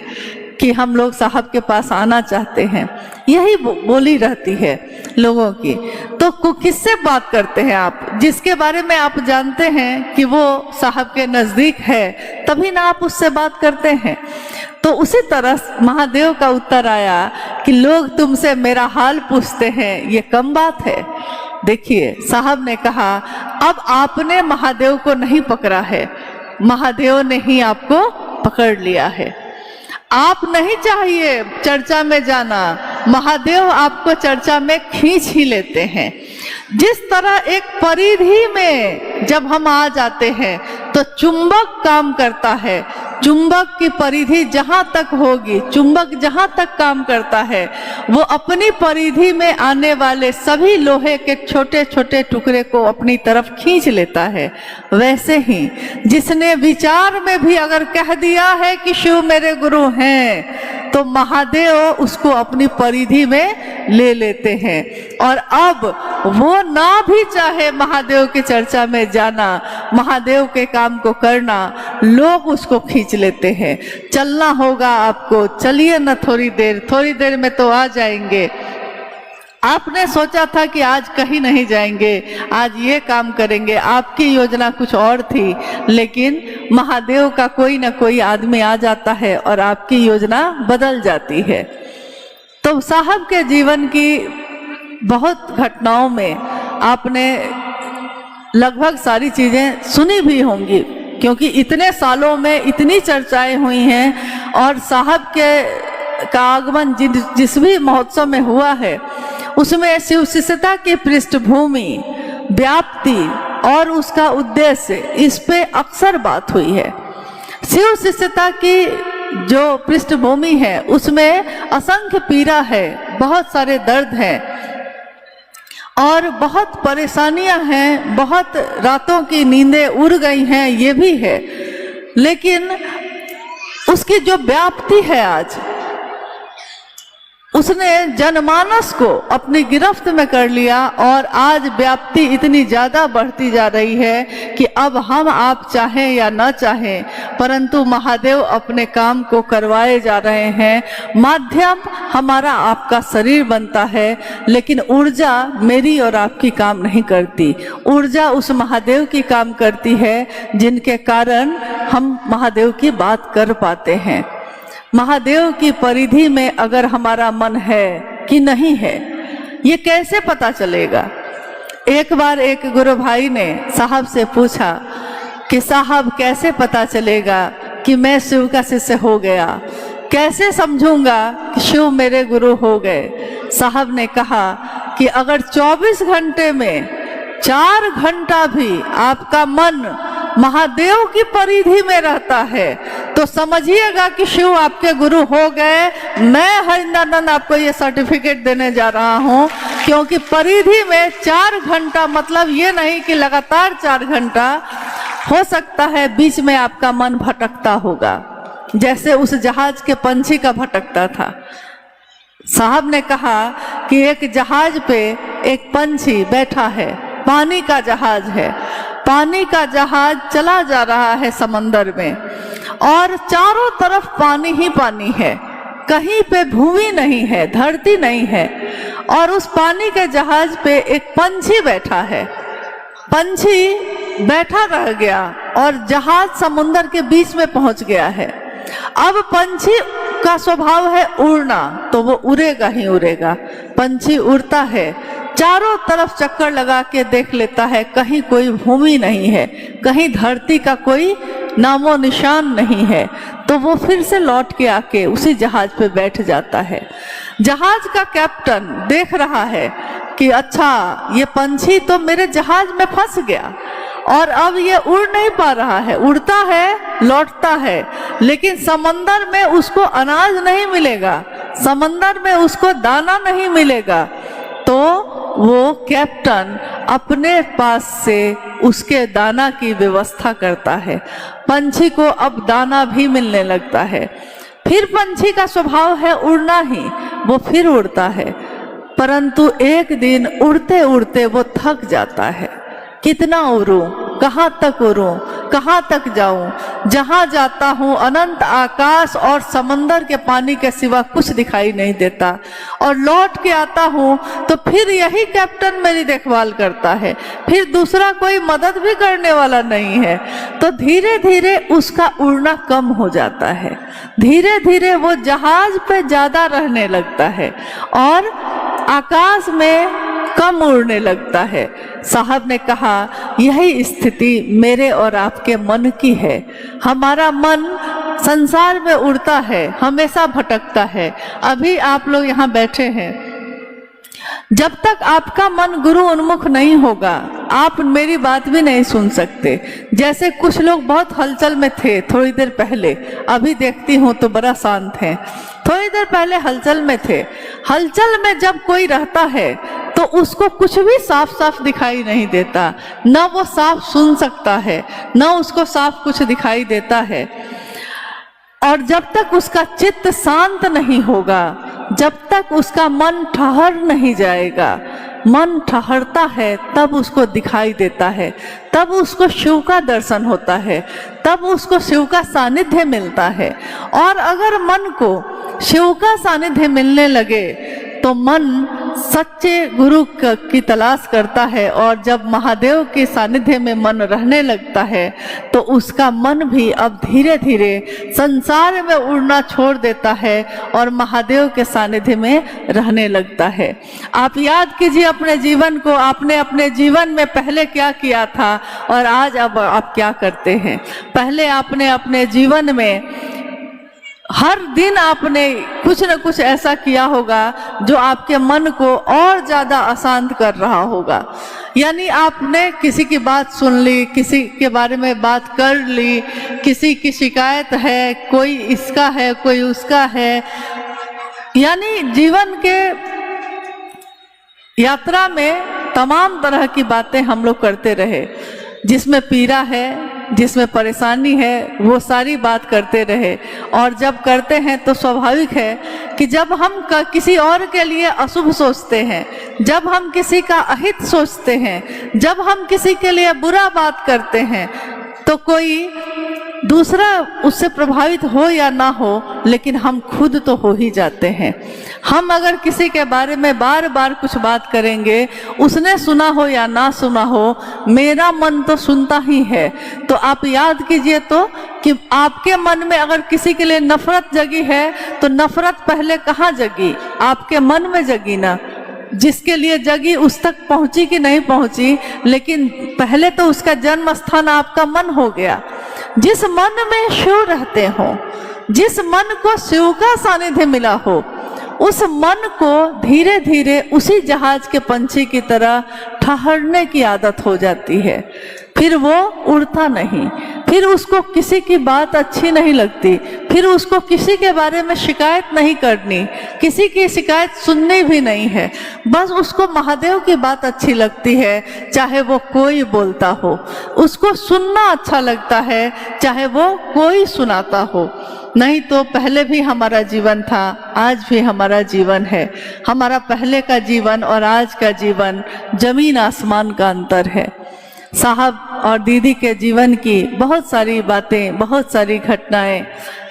कि हम लोग साहब के पास आना चाहते हैं। यही बोली रहती है लोगों की। तो किससे बात करते हैं आप, जिसके बारे में आप जानते हैं कि वो साहब के नजदीक है, तभी ना आप उससे बात करते हैं। तो उसी तरह महादेव का उत्तर आया कि लोग तुमसे मेरा हाल पूछते हैं, ये कम बात है। देखिए साहब ने कहा अब आपने महादेव को नहीं पकड़ा है, महादेव ने ही आपको पकड़ लिया है। आप नहीं चाहिए चर्चा में जाना, महादेव आपको चर्चा में खींच ही लेते हैं। जिस तरह एक परिधि में जब हम आ जाते हैं तो चुंबक काम करता है, चुंबक की परिधि जहां तक होगी, चुंबक जहां तक काम करता है वो अपनी परिधि में आने वाले सभी लोहे के छोटे छोटे टुकड़े को अपनी तरफ खींच लेता है। वैसे ही जिसने विचार में भी अगर कह दिया है कि शिव मेरे गुरु हैं तो महादेव उसको अपनी परिधि में ले लेते हैं। और अब वो ना भी चाहे महादेव की चर्चा में जाना, महादेव के काम को करना, लोग उसको खींच लेते हैं। चलना होगा आपको, चलिए न थोड़ी देर में तो आ जाएंगे। आपने सोचा था कि आज कहीं नहीं जाएंगे, आज ये काम करेंगे, आपकी योजना कुछ और थी, लेकिन महादेव का कोई ना कोई आदमी आ जाता है और आपकी योजना बदल जाती है। तो साहब के जीवन की बहुत घटनाओं में आपने लगभग सारी चीज़ें सुनी भी होंगी, क्योंकि इतने सालों में इतनी चर्चाएं हुई हैं और साहब का आगमन जिस भी महोत्सव में हुआ है उसमें शिव शिष्यता की पृष्ठभूमि, व्याप्ति और उसका उद्देश्य, इस पे अक्सर बात हुई है। शिव शिष्यता की जो पृष्ठभूमि है उसमें असंख्य पीड़ा है, बहुत सारे दर्द हैं और बहुत परेशानियां हैं, बहुत रातों की नींदें उड़ गई हैं, ये भी है। लेकिन उसकी जो व्याप्ति है आज, उसने जनमानस को अपनी गिरफ्त में कर लिया और आज व्याप्ति इतनी ज़्यादा बढ़ती जा रही है कि अब हम आप चाहें या न चाहें, परंतु महादेव अपने काम को करवाए जा रहे हैं। माध्यम हमारा आपका शरीर बनता है, लेकिन ऊर्जा मेरी और आपकी काम नहीं करती। ऊर्जा उस महादेव की काम करती है जिनके कारण हम महादेव की बात कर पाते हैं। महादेव की परिधि में अगर हमारा मन है कि नहीं है, ये कैसे पता चलेगा? एक बार एक गुरु भाई ने साहब से पूछा कि साहब कैसे पता चलेगा कि मैं शिव का शिष्य हो गया, कैसे समझूंगा कि शिव मेरे गुरु हो गए? साहब ने कहा कि अगर 24 घंटे में 4 घंटा भी आपका मन महादेव की परिधि में रहता है तो समझिएगा कि शिव आपके गुरु हो गए। मैं हरिंदर आपको ये सर्टिफिकेट देने जा रहा हूँ, क्योंकि परिधि में 4 घंटा मतलब ये नहीं कि लगातार 4 घंटा, हो सकता है बीच में आपका मन भटकता होगा, जैसे उस जहाज के पंछी का भटकता था। साहब ने कहा कि एक जहाज पे एक पंछी बैठा है, पानी का जहाज है, पानी का जहाज चला जा रहा है समंदर में और चारों तरफ पानी ही पानी है, कहीं पे भूमि नहीं है, धरती नहीं है, और उस पानी के जहाज पे एक पंछी बैठा है। पंछी बैठा रह गया और जहाज समुंदर के बीच में पहुंच गया है। अब पंछी का स्वभाव है उड़ना, तो वो उड़ेगा ही उड़ेगा। पंछी उड़ता है, चारों तरफ चक्कर लगा के देख लेता है, कहीं कोई भूमि नहीं है, कहीं धरती का कोई नामो निशान नहीं है, तो वो फिर से लौट के आके उसी जहाज पे बैठ जाता है। जहाज का कैप्टन देख रहा है कि अच्छा ये पंछी तो मेरे जहाज में फंस गया और अब ये उड़ नहीं पा रहा है, उड़ता है लौटता है, लेकिन समंदर में उसको अनाज नहीं मिलेगा, समंदर में उसको दाना नहीं मिलेगा। तो वो कैप्टन अपने पास से उसके दाना की व्यवस्था करता है। पंछी को अब दाना भी मिलने लगता है। फिर पंछी का स्वभाव है उड़ना ही, वो फिर उड़ता है, परंतु एक दिन उड़ते उड़ते वो थक जाता है। कितना उड़ूं, कहाँ तक उड़ूं, कहाँ तक जाऊं? जहाँ जाता हूँ अनंत आकाश और समंदर के पानी के सिवा कुछ दिखाई नहीं देता, और लौट के आता हूँ तो फिर यही कैप्टन मेरी देखभाल करता है, फिर दूसरा कोई मदद भी करने वाला नहीं है। तो धीरे धीरे उसका उड़ना कम हो जाता है, धीरे धीरे वो जहाज पे ज़्यादा रहने लगता है और आकाश में कम उड़ने लगता है। साहब ने कहा यही स्थिति मेरे और आपके मन की है। हमारा मन संसार में उड़ता है, हमेशा भटकता है। अभी आप लोग यहाँ बैठे हैं, जब तक आपका मन गुरु उन्मुख नहीं होगा आप मेरी बात भी नहीं सुन सकते। जैसे कुछ लोग बहुत हलचल में थे थोड़ी देर पहले, अभी देखती हूँ तो बड़ा शांत है। थोड़ी देर पहले हलचल में थे। हलचल में जब कोई रहता है तो उसको कुछ भी साफ साफ दिखाई नहीं देता, न वो साफ सुन सकता है, न उसको साफ कुछ दिखाई देता है। और जब तक उसका चित्त शांत नहीं होगा, जब तक उसका मन ठहर नहीं जाएगा, मन ठहरता है तब उसको दिखाई देता है, तब उसको शिव का दर्शन होता है, तब उसको शिव का सानिध्य मिलता है। और अगर मन को शिव का सानिध्य मिलने लगे तो मन सच्चे गुरु की तलाश करता है और जब महादेव के सानिध्य में मन रहने लगता है तो उसका मन भी अब धीरे धीरे संसार में उड़ना छोड़ देता है और महादेव के सानिध्य में रहने लगता है। आप याद कीजिए अपने जीवन को, आपने अपने जीवन में पहले क्या किया था और आज अब आप क्या करते हैं। पहले आपने अपने जीवन में हर दिन आपने कुछ न कुछ ऐसा किया होगा जो आपके मन को और ज़्यादा अशांत कर रहा होगा। यानी आपने किसी की बात सुन ली, किसी के बारे में बात कर ली, किसी की शिकायत है, कोई इसका है कोई उसका है। यानी जीवन के यात्रा में तमाम तरह की बातें हम लोग करते रहे, जिसमें पीड़ा है, जिसमें परेशानी है, वो सारी बात करते रहे। और जब करते हैं तो स्वाभाविक है कि जब हम किसी और के लिए अशुभ सोचते हैं, जब हम किसी का अहित सोचते हैं, जब हम किसी के लिए बुरा बात करते हैं, तो कोई दूसरा उससे प्रभावित हो या ना हो, लेकिन हम खुद तो हो ही जाते हैं। हम अगर किसी के बारे में बार बार कुछ बात करेंगे, उसने सुना हो या ना सुना हो, मेरा मन तो सुनता ही है। तो आप याद कीजिए तो कि आपके मन में अगर किसी के लिए नफरत जगी है तो नफरत पहले कहाँ जगी? आपके मन में जगी ना। जिसके लिए जगी उस तक पहुंची कि नहीं पहुंची, लेकिन पहले तो उसका जन्म स्थान आपका मन हो गया। जिस मन में शिव रहते हो, जिस मन को शिव का सानिध्य मिला हो, उस मन को धीरे धीरे उसी जहाज के पंछी की तरह ठहरने की आदत हो जाती है। फिर वो उड़ता नहीं, फिर उसको किसी की बात अच्छी नहीं लगती, फिर उसको किसी के बारे में शिकायत नहीं करनी, किसी की शिकायत सुननी भी नहीं है। बस उसको महादेव की बात अच्छी लगती है, चाहे वो कोई बोलता हो। उसको सुनना अच्छा लगता है, चाहे वो कोई सुनाता हो। नहीं तो पहले भी हमारा जीवन था, आज भी हमारा जीवन है। हमारा पहले का जीवन और आज का जीवन जमीन आसमान का अंतर है। साहब और दीदी के जीवन की बहुत सारी बातें, बहुत सारी घटनाएं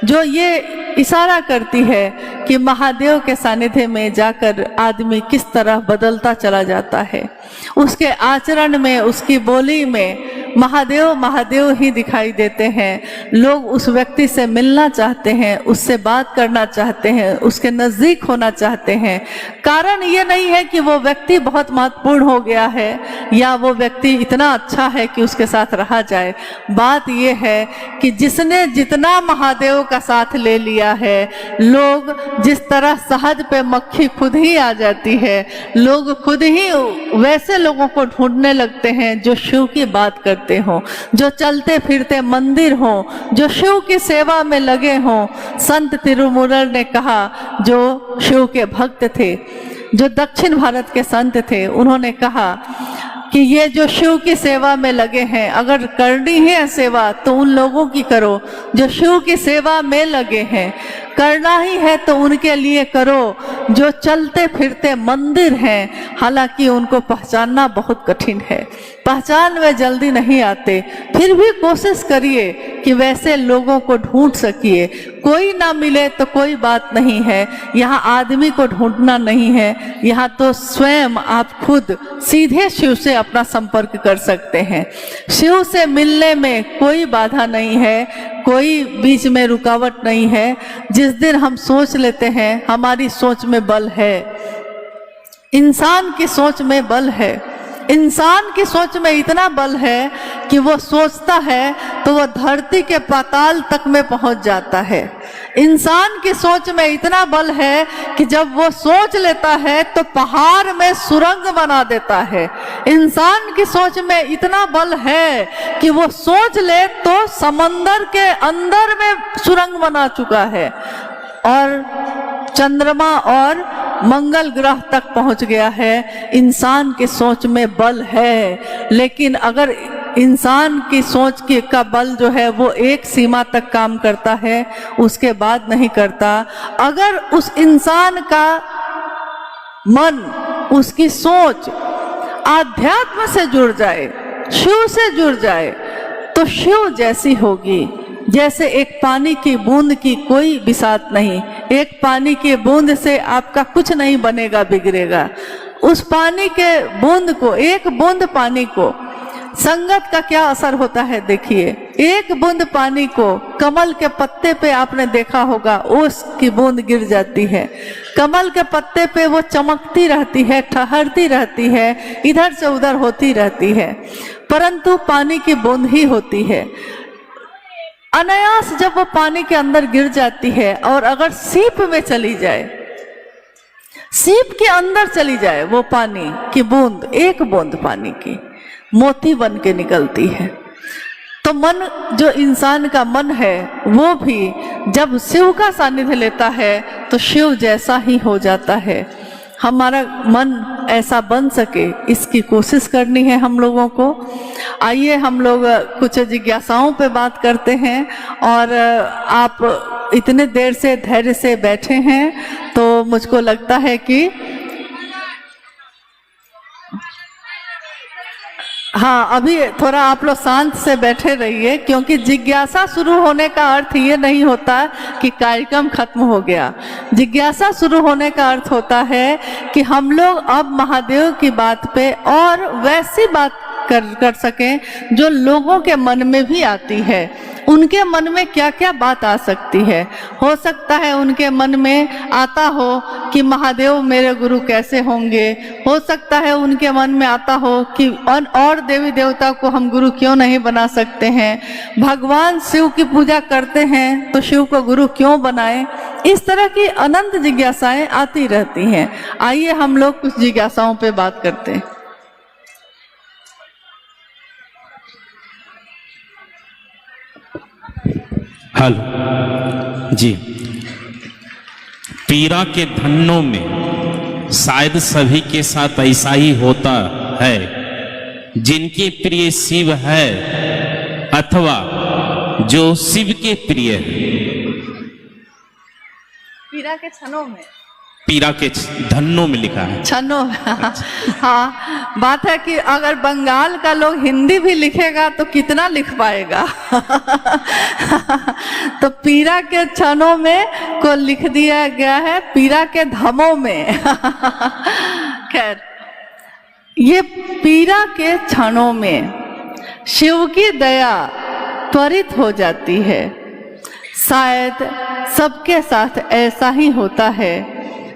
जो ये इशारा करती है कि महादेव के सानिध्य में जाकर आदमी किस तरह बदलता चला जाता है। उसके आचरण में, उसकी बोली में महादेव महादेव ही दिखाई देते हैं। लोग उस व्यक्ति से मिलना चाहते हैं, उससे बात करना चाहते हैं, उसके नज़दीक होना चाहते हैं। कारण ये नहीं है कि वो व्यक्ति बहुत महत्वपूर्ण हो गया है या वो व्यक्ति इतना अच्छा है कि उसके साथ रहा जाए। बात ये है कि जिसने जितना महादेव का साथ ले लिया है, लोग जिस तरह शहद पे मक्खी खुद ही आ जाती है, लोग खुद ही वैसे लोगों को ढूंढने लगते हैं जो शिव की बात करते हों, जो चलते फिरते मंदिर हों, जो शिव की सेवा में लगे हों। संत तिरुमूलर ने कहा, जो शिव के भक्त थे, जो दक्षिण भारत के संत थे, उन्होंने कहा कि ये जो शिव की सेवा में लगे हैं, अगर करनी है सेवा तो उन लोगों की करो जो शिव की सेवा में लगे हैं। करना ही है तो उनके लिए करो जो चलते फिरते मंदिर हैं। हालांकि उनको पहचानना बहुत कठिन है, पहचान में जल्दी नहीं आते, फिर भी कोशिश करिए कि वैसे लोगों को ढूंढ सकिए। कोई ना मिले तो कोई बात नहीं है, यहाँ आदमी को ढूंढना नहीं है, यहाँ तो स्वयं आप खुद सीधे शिव से अपना संपर्क कर सकते हैं। शिव से मिलने में कोई बाधा नहीं है, कोई बीच में रुकावट नहीं है। जिस दिन हम सोच लेते हैं हमारी सोच में बल है, इंसान की सोच में बल है, इंसान की सोच में इतना बल है कि वो सोचता है तो वो धरती के पाताल तक में पहुंच जाता है। इंसान की सोच में इतना बल है कि जब वो सोच लेता है तो पहाड़ में सुरंग बना देता है। इंसान की सोच में इतना बल है कि वो सोच ले तो समंदर के अंदर में सुरंग बना चुका है और चंद्रमा और मंगल ग्रह तक पहुंच गया है। इंसान की सोच में बल है, लेकिन अगर इंसान की सोच का बल जो है वो एक सीमा तक काम करता है, उसके बाद नहीं करता। अगर उस इंसान का मन, उसकी सोच आध्यात्म से जुड़ जाए, शिव से जुड़ जाए, तो शिव जैसी होगी। जैसे एक पानी की बूंद की कोई बिसात नहीं, एक पानी की बूंद से आपका कुछ नहीं बनेगा, बिगड़ेगा। उस पानी के बूंद को, एक बूंद पानी को, संगत का क्या असर होता है देखिए। एक बूंद पानी को कमल के पत्ते पे आपने देखा होगा, ओस की बूंद गिर जाती है, कमल के पत्ते पे वो चमकती रहती है, ठहरती रहती है, इधर से उधर होती रहती है, परंतु पानी की बूंद ही होती है। अनायास जब वो पानी के अंदर गिर जाती है और अगर सीप में चली जाए, सीप के अंदर चली जाए, वो पानी की बूंद, एक बूंद पानी की मोती बन के निकलती है। तो मन, जो इंसान का मन है, वो भी जब शिव का सानिध्य लेता है तो शिव जैसा ही हो जाता है। हमारा मन ऐसा बन सके, इसकी कोशिश करनी है हम लोगों को। आइए हम लोग कुछ जिज्ञासाओं पे बात करते हैं। और आप इतने देर से धैर्य से बैठे हैं तो मुझको लगता है कि हाँ, अभी थोड़ा आप लोग शांत से बैठे रहिए, क्योंकि जिज्ञासा शुरू होने का अर्थ ये नहीं होता कि कार्यक्रम खत्म हो गया। जिज्ञासा शुरू होने का अर्थ होता है कि हम लोग अब महादेव की बात पे और वैसी बात कर सकें जो लोगों के मन में भी आती है। उनके मन में क्या क्या बात आ सकती है। हो सकता है उनके मन में आता हो कि महादेव मेरे गुरु कैसे होंगे। हो सकता है उनके मन में आता हो कि और देवी देवता को हम गुरु क्यों नहीं बना सकते हैं। भगवान शिव की पूजा करते हैं तो शिव को गुरु क्यों बनाएं। इस तरह की अनंत जिज्ञासाएं आती रहती हैं। आइए हम लोग कुछ जिज्ञासाओं पे बात करते हैं। हेलो जी, पीरा के धन्नों में शायद सभी के साथ ऐसा ही होता है, जिनके प्रिय शिव है अथवा जो शिव के प्रिय है। पीरा के क्षणों में, पीरा के धन्नों में लिखा है, क्षणों। हाँ, बात है कि अगर बंगाल का लोग हिंदी भी लिखेगा तो कितना लिख पाएगा। तो पीरा के क्षणों में को लिख दिया गया है पीरा के धमों में। खैर, ये पीरा के क्षणों में शिव की दया त्वरित हो जाती है। शायद सबके साथ ऐसा ही होता है,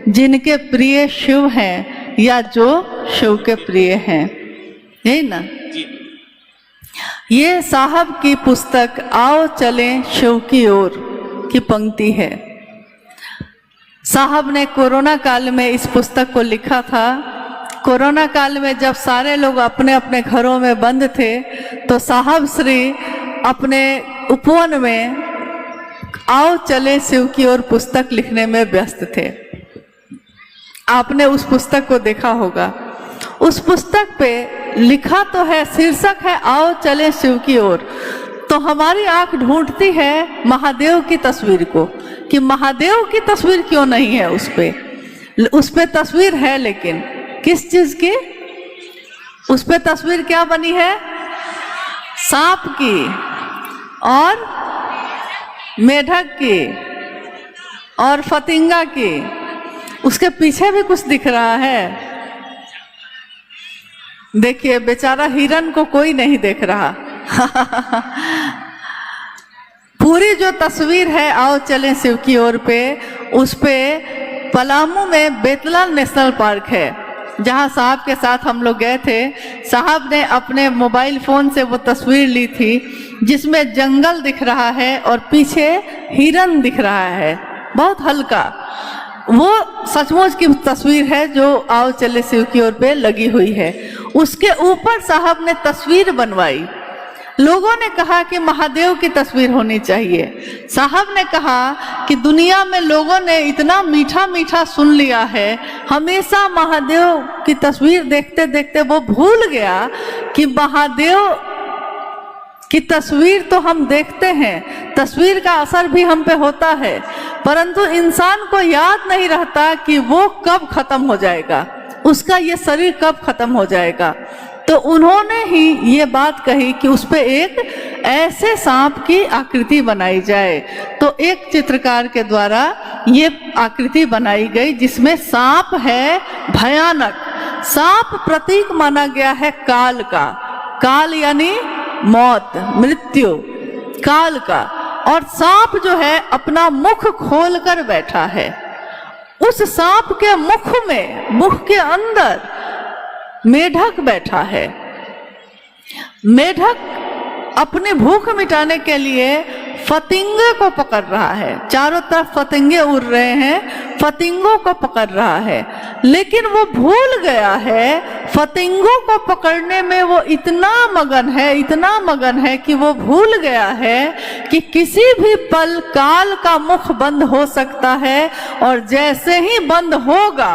जिनके प्रिय शिव हैं या जो शिव के प्रिय हैं, यही ना। ये साहब की पुस्तक आओ चलें शिव की ओर की पंक्ति है। साहब ने कोरोना काल में इस पुस्तक को लिखा था। कोरोना काल में जब सारे लोग अपने अपने घरों में बंद थे तो साहब श्री अपने उपवन में आओ चले शिव की ओर पुस्तक लिखने में व्यस्त थे। आपने उस पुस्तक को देखा होगा। उस पुस्तक पे लिखा तो है, शीर्षक है आओ चले शिव की ओर। तो हमारी आंख ढूंढती है महादेव की तस्वीर को, कि महादेव की तस्वीर क्यों नहीं है उस पे तस्वीर है, लेकिन किस चीज की? उस पे तस्वीर क्या बनी है? सांप की और मेढक की और फतिंगा की। उसके पीछे भी कुछ दिख रहा है। देखिए, बेचारा हिरन को कोई नहीं देख रहा। पूरी जो तस्वीर है आओ चलें शिव की ओर पे, उस पे पलामू में बेतला नेशनल पार्क है, जहां साहब के साथ हम लोग गए थे। साहब ने अपने मोबाइल फोन से वो तस्वीर ली थी जिसमें जंगल दिख रहा है और पीछे हिरन दिख रहा है, बहुत हल्का। वो सचमुच की तस्वीर है जो आओ चले शिव की ओर पे लगी हुई है। उसके ऊपर साहब ने तस्वीर बनवाई। लोगों ने कहा कि महादेव की तस्वीर होनी चाहिए। साहब ने कहा कि दुनिया में लोगों ने इतना मीठा मीठा सुन लिया है, हमेशा महादेव की तस्वीर देखते देखते वो भूल गया कि महादेव की तस्वीर तो हम देखते हैं, तस्वीर का असर भी हम पे होता है, परंतु इंसान को याद नहीं रहता कि वो कब खत्म हो जाएगा, उसका ये शरीर कब खत्म हो जाएगा। तो उन्होंने ही ये बात कही कि उस पे एक ऐसे सांप की आकृति बनाई जाए। तो एक चित्रकार के द्वारा ये आकृति बनाई गई जिसमें सांप है भयानक। सांप प्रतीक माना गया है काल का, काल यानी मौत, मृत्यु, काल का। और सांप जो है अपना मुख खोल कर बैठा है। उस सांप के मुख में, मुख के अंदर मेढक बैठा है। मेढक अपनी भूख मिटाने के लिए फतिंगे को पकड़ रहा है। चारों तरफ फतिंगे उड़ रहे हैं, फतिंगों को पकड़ रहा है। लेकिन वो भूल गया है, फतिंगों को पकड़ने में वो इतना मगन है, इतना मगन है कि वो भूल गया है कि किसी भी पल काल का मुख बंद हो सकता है। और जैसे ही बंद होगा,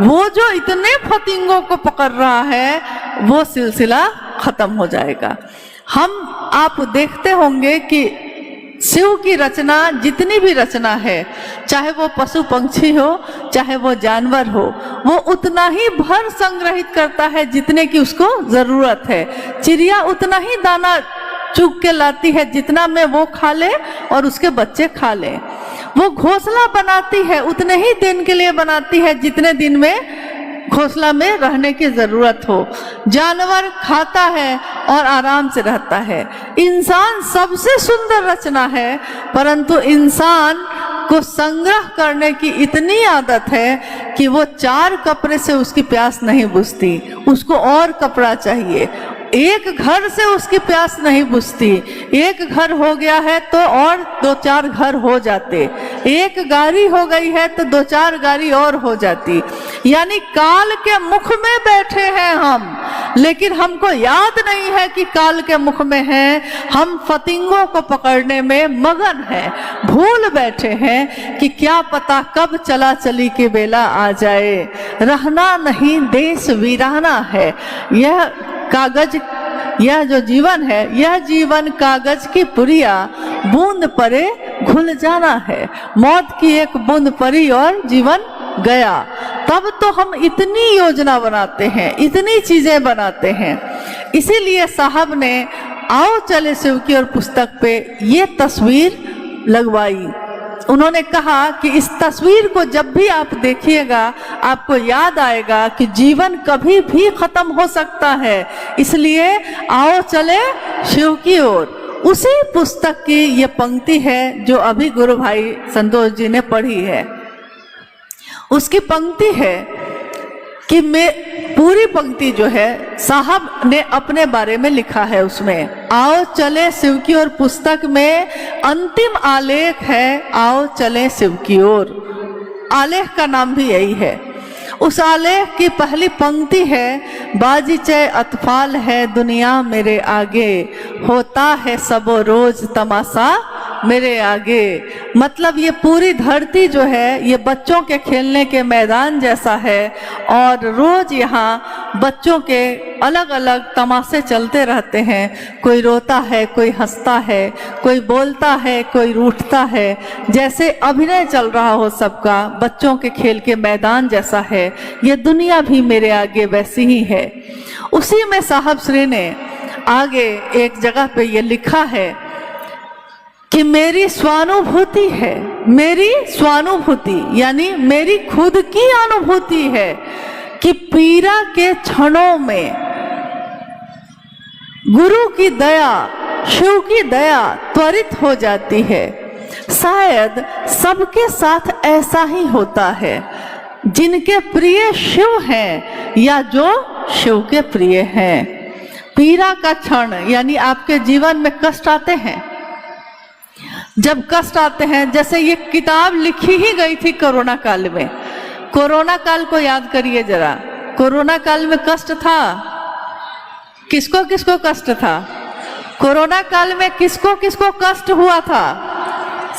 वो जो इतने फतिंगों को पकड़ रहा है, वो सिलसिला खत्म हो जाएगा। आप देखते होंगे कि शिव की रचना, जितनी भी रचना है, चाहे वो पशु पंक्षी हो, चाहे वो जानवर हो, वो उतना ही भर संग्रहित करता है जितने की उसको जरूरत है। चिड़िया उतना ही दाना चुग के लाती है जितना में वो खा ले और उसके बच्चे खा ले। वो घोंसला बनाती है उतने ही दिन के लिए बनाती है जितने दिन में घोंसला में रहने की जरूरत हो। जानवर खाता है और आराम से रहता है। इंसान सबसे सुंदर रचना है, परंतु इंसान को संग्रह करने की इतनी आदत है कि वो 4 कपड़े से उसकी प्यास नहीं बुझती, उसको और कपड़ा चाहिए। एक घर से उसकी प्यास नहीं बुझती, एक घर हो गया है तो और 2-4 घर हो जाते, एक गाड़ी हो गई है तो 2-4 गाड़ी और हो जाती। यानी काल के मुख में बैठे हैं हम, लेकिन हमको याद नहीं है कि काल के मुख में हैं। हम फतिंगों को पकड़ने में मगन हैं, भूल बैठे हैं कि क्या पता कब चला चली के बेला आ जाए। रहना नहीं देश वीराना है। यह कागज, यह जो जीवन है, यह जीवन कागज की पुरिया, बूंद परे घुल जाना है। मौत की एक बूंद परी और जीवन गया। तब तो हम इतनी योजना बनाते हैं, इतनी चीजें बनाते हैं। इसीलिए साहब ने आओ चले शिव की ओर पुस्तक पे ये तस्वीर लगवाई। उन्होंने कहा कि इस तस्वीर को जब भी आप देखिएगा, आपको याद आएगा कि जीवन कभी भी खत्म हो सकता है। इसलिए आओ चले शिव की ओर। उसी पुस्तक की ये पंक्ति है जो अभी गुरु भाई संतोष जी ने पढ़ी है। उसकी पंक्ति है कि पूरी पंक्ति जो है साहब ने अपने बारे में लिखा है। उसमें आओ चले शिव की ओर पुस्तक में अंतिम आलेख है, आओ चले शिव की ओर। आलेख का नाम भी यही है। उस आलेख की पहली पंक्ति है, बाजीचे अतफाल है दुनिया मेरे आगे, होता है सबो रोज तमाशा मेरे आगे। मतलब ये पूरी धरती जो है ये बच्चों के खेलने के मैदान जैसा है और रोज यहाँ बच्चों के अलग अलग तमाशे चलते रहते हैं। कोई रोता है, कोई हंसता है, कोई बोलता है, कोई रूठता है। जैसे अभिनय चल रहा हो सबका, बच्चों के खेल के मैदान जैसा है ये दुनिया भी मेरे आगे वैसी ही है। उसी में साहब श्री ने आगे एक जगह पे ये लिखा है कि मेरी स्वानुभूति है, मेरी स्वानुभूति यानी मेरी खुद की अनुभूति है कि पीड़ा के क्षणों में गुरु की दया, शिव की दया त्वरित हो जाती है। शायद सबके साथ ऐसा ही होता है, जिनके प्रिय शिव हैं या जो शिव के प्रिय हैं। पीड़ा का क्षण यानी आपके जीवन में कष्ट आते हैं। जब कष्ट आते हैं, जैसे ये किताब लिखी ही गई थी कोरोना काल में। कोरोना काल को याद करिए जरा। कोरोना काल में कष्ट था, किसको किसको कष्ट था? कोरोना काल में किसको किसको कष्ट हुआ था?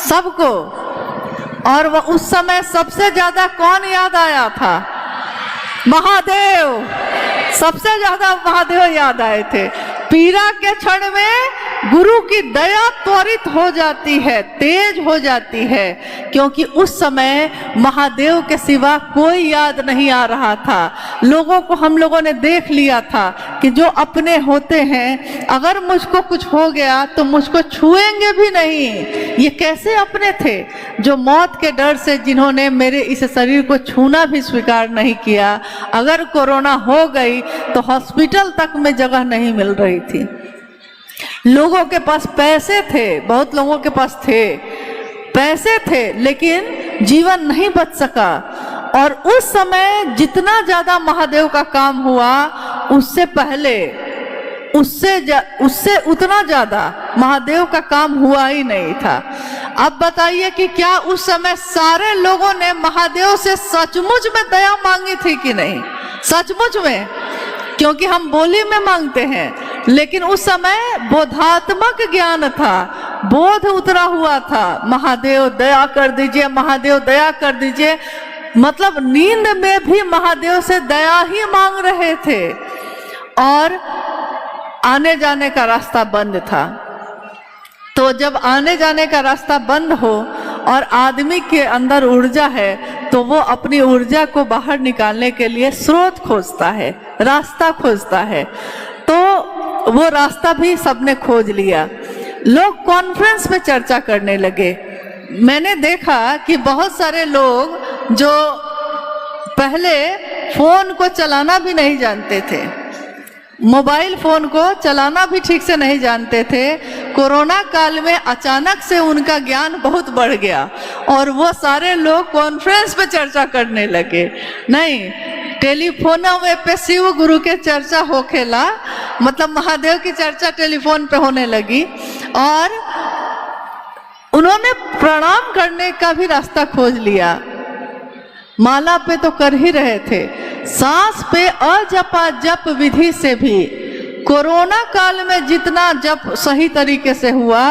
सबको। और वह उस समय सबसे ज्यादा कौन याद आया था? महादेव। सबसे ज्यादा महादेव याद आए थे। पीड़ा के क्षण में गुरु की दया त्वरित हो जाती है, तेज हो जाती है, क्योंकि उस समय महादेव के सिवा कोई याद नहीं आ रहा था। लोगों को हम लोगों ने देख लिया था कि जो अपने होते हैं, अगर मुझको कुछ हो गया तो मुझको छुएंगे भी नहीं। ये कैसे अपने थे? जो मौत के डर से जिन्होंने मेरे इस शरीर को छूना भी स्वीकार नहीं किया। अगर कोरोना हो गई तो हॉस्पिटल तक में जगह नहीं मिल रही थी। लोगों के पास पैसे थे, बहुत लोगों के पास थे, पैसे थे, लेकिन जीवन नहीं बच सका। और उस समय जितना ज्यादा महादेव का काम हुआ, उससे पहले उससे उतना ज्यादा महादेव का काम हुआ ही नहीं था। अब बताइए कि क्या उस समय सारे लोगों ने महादेव से सचमुच में दया मांगी थी कि नहीं? सचमुच में, क्योंकि हम बोली में मांगते हैं, लेकिन उस समय बोधात्मक ज्ञान था, बोध उतरा हुआ था। महादेव दया कर दीजिए, महादेव दया कर दीजिए, मतलब नींद में भी महादेव से दया ही मांग रहे थे। और आने जाने का रास्ता बंद था। तो जब आने जाने का रास्ता बंद हो और आदमी के अंदर ऊर्जा है, तो वो अपनी ऊर्जा को बाहर निकालने के लिए स्रोत खोजता है, रास्ता खोजता है। तो वो रास्ता भी सबने खोज लिया। लोग कॉन्फ्रेंस में चर्चा करने लगे। मैंने देखा कि बहुत सारे लोग जो पहले फोन को चलाना भी नहीं जानते थे, मोबाइल फोन को चलाना भी ठीक से नहीं जानते थे, कोरोना काल में अचानक से उनका ज्ञान बहुत बढ़ गया और वो सारे लोग कॉन्फ्रेंस पे चर्चा करने लगे। नहीं, टेलीफोनों में पे शिव गुरु के चर्चा होखेला, मतलब महादेव की चर्चा टेलीफोन पे होने लगी। और उन्होंने प्रणाम करने का भी रास्ता खोज लिया। माला पे तो कर ही रहे थे, सांस पे अजपा जप विधि से भी कोरोना काल में जितना जप सही तरीके से हुआ,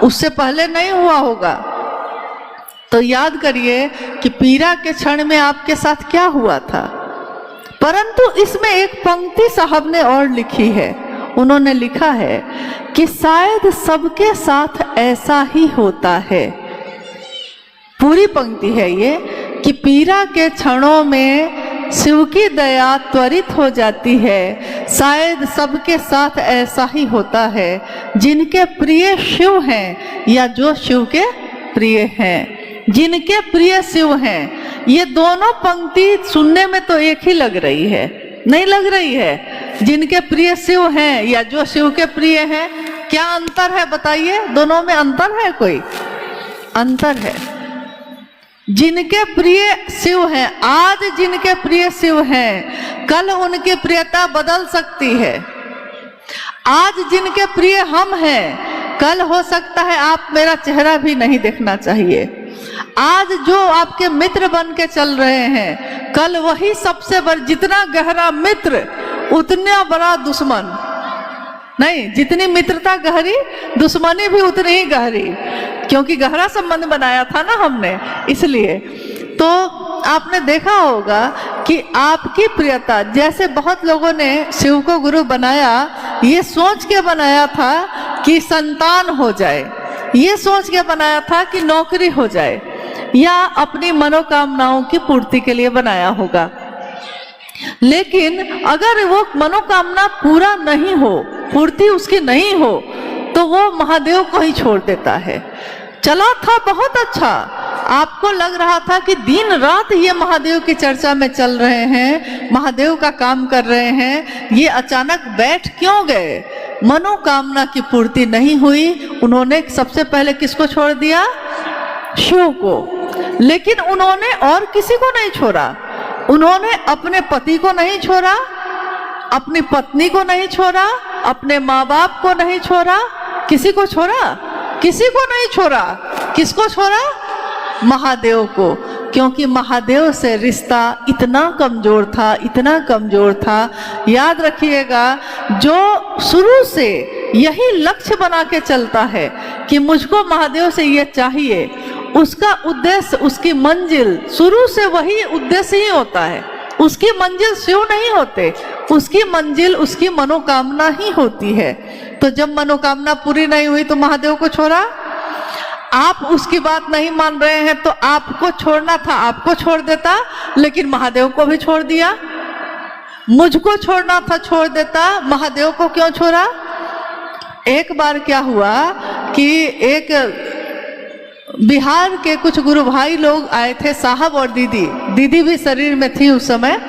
उससे पहले नहीं हुआ होगा। तो याद करिए कि पीड़ा के क्षण में आपके साथ क्या हुआ था। परंतु इसमें एक पंक्ति साहब ने और लिखी है। उन्होंने लिखा है कि शायद सबके साथ ऐसा ही होता है। पूरी पंक्ति है ये कि पीड़ा के क्षणों में शिव की दया त्वरित हो जाती है। शायद सबके साथ ऐसा ही होता है, जिनके प्रिय शिव हैं या जो शिव के प्रिय हैं, जिनके प्रिय शिव हैं। ये दोनों पंक्ति सुनने में तो एक ही लग रही है, नहीं लग रही है? जिनके प्रिय शिव हैं या जो शिव के प्रिय हैं, क्या अंतर है बताइए? दोनों में अंतर है? कोई अंतर है। जिनके प्रिय शिव हैं, आज जिनके प्रिय शिव हैं, कल उनकी प्रियता बदल सकती है। आज जिनके प्रिय हम हैं, कल हो सकता है आप मेरा चेहरा भी नहीं देखना चाहिए। आज जो आपके मित्र बन के चल रहे हैं, कल वही सबसे बड़ा, जितना गहरा मित्र उतना बड़ा दुश्मन। नहीं, जितनी मित्रता गहरी, दुश्मनी भी उतनी ही गहरी, क्योंकि गहरा संबंध बनाया था ना हमने, इसलिए। तो आपने देखा होगा कि आपकी प्रियता, जैसे बहुत लोगों ने शिव को गुरु बनाया, ये सोच के बनाया था कि संतान हो जाए, ये सोच के बनाया था कि नौकरी हो जाए, या अपनी मनोकामनाओं की पूर्ति के लिए बनाया होगा। लेकिन अगर वो मनोकामना पूरा नहीं हो, पूर्ति उसकी नहीं हो, तो वो महादेव को ही छोड़ देता है। चला था बहुत अच्छा, आपको लग रहा था कि दिन रात ये महादेव की चर्चा में चल रहे हैं, महादेव का काम कर रहे हैं, ये अचानक बैठ क्यों गए? मनोकामना की पूर्ति नहीं हुई। उन्होंने सबसे पहले किसको छोड़ दिया? शिव को। लेकिन उन्होंने और किसी को नहीं छोड़ा। उन्होंने अपने पति को नहीं छोड़ा, अपनी पत्नी को नहीं छोड़ा, अपने माँ बाप को नहीं छोड़ा। किसी को छोड़ा? किसी को नहीं छोड़ा। किसको छोड़ा? महादेव को। क्योंकि महादेव से रिश्ता इतना कमजोर था, इतना कमजोर था। याद रखिएगा, जो शुरू से यही लक्ष्य बना के चलता है कि मुझको महादेव से ये चाहिए, उसका उद्देश्य, उसकी मंजिल शुरू से वही उद्देश्य ही होता है। उसकी मंजिल शिव नहीं होते, उसकी मंजिल उसकी मनोकामना ही होती है। तो जब मनोकामना पूरी नहीं हुई तो महादेव को छोड़ा। आप उसकी बात नहीं मान रहे हैं तो आपको छोड़ना था, आपको छोड़ देता, लेकिन महादेव को भी छोड़ दिया। मुझको छोड़ना था, छोड़ देता, महादेव को क्यों छोड़ा? एक बार क्या हुआ कि एक बिहार के कुछ गुरु भाई लोग आए थे, साहब और दीदी, दीदी भी शरीर में थी उस समय।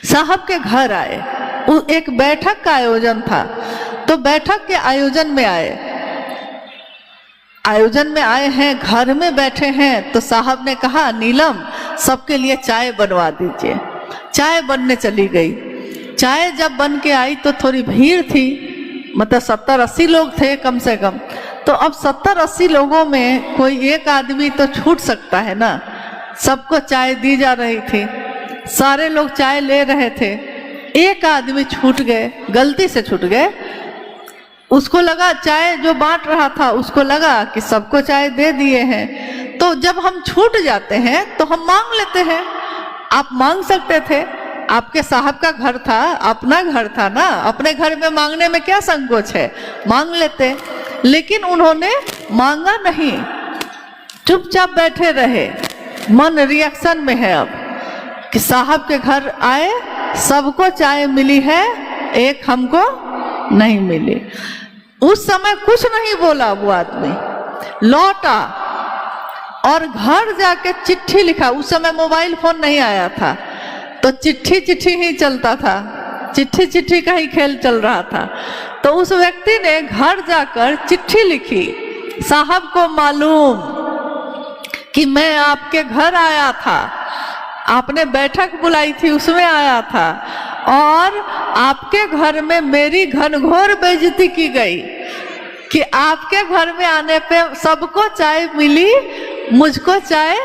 साहब के घर आए, एक बैठक का आयोजन था, तो बैठक के आयोजन में आए हैं, घर में बैठे हैं। तो साहब ने कहा, नीलम सबके लिए चाय बनवा दीजिए। चाय बनने चली गई। चाय जब बन के आई तो थोड़ी भीड़ थी, मतलब 70-80 लोग थे कम से कम। तो अब 70-80 लोगों में कोई एक आदमी तो छूट सकता है ना। सबको चाय दी जा रही थी, सारे लोग चाय ले रहे थे, एक आदमी छूट गए, गलती से छूट गए। उसको लगा, चाय जो बांट रहा था उसको लगा कि सबको चाय दे दिए हैं। तो जब हम छूट जाते हैं तो हम मांग लेते हैं। आप मांग सकते थे, आपके साहब का घर था, अपना घर था ना, अपने घर में मांगने में क्या संकोच है, मांग लेते। लेकिन उन्होंने मांगा नहीं, चुपचाप बैठे रहे। मन रिएक्शन में है अब कि साहब के घर आए, सबको चाय मिली है, एक हमको नहीं मिली। उस समय कुछ नहीं बोला वो आदमी, लौटा और घर जाके चिट्ठी लिखा। उस समय मोबाइल फोन नहीं आया था, तो चिट्ठी ही चलता था, चिट्ठी का ही खेल चल रहा था। तो उस व्यक्ति ने घर जाकर चिट्ठी लिखी, साहब को मालूम कि मैं आपके घर आया था, आपने बैठक बुलाई थी उसमें आया था, और आपके घर में मेरी घनघोर बेइज्जती की गई कि आपके घर में आने पे सबको चाय मिली, मुझको चाय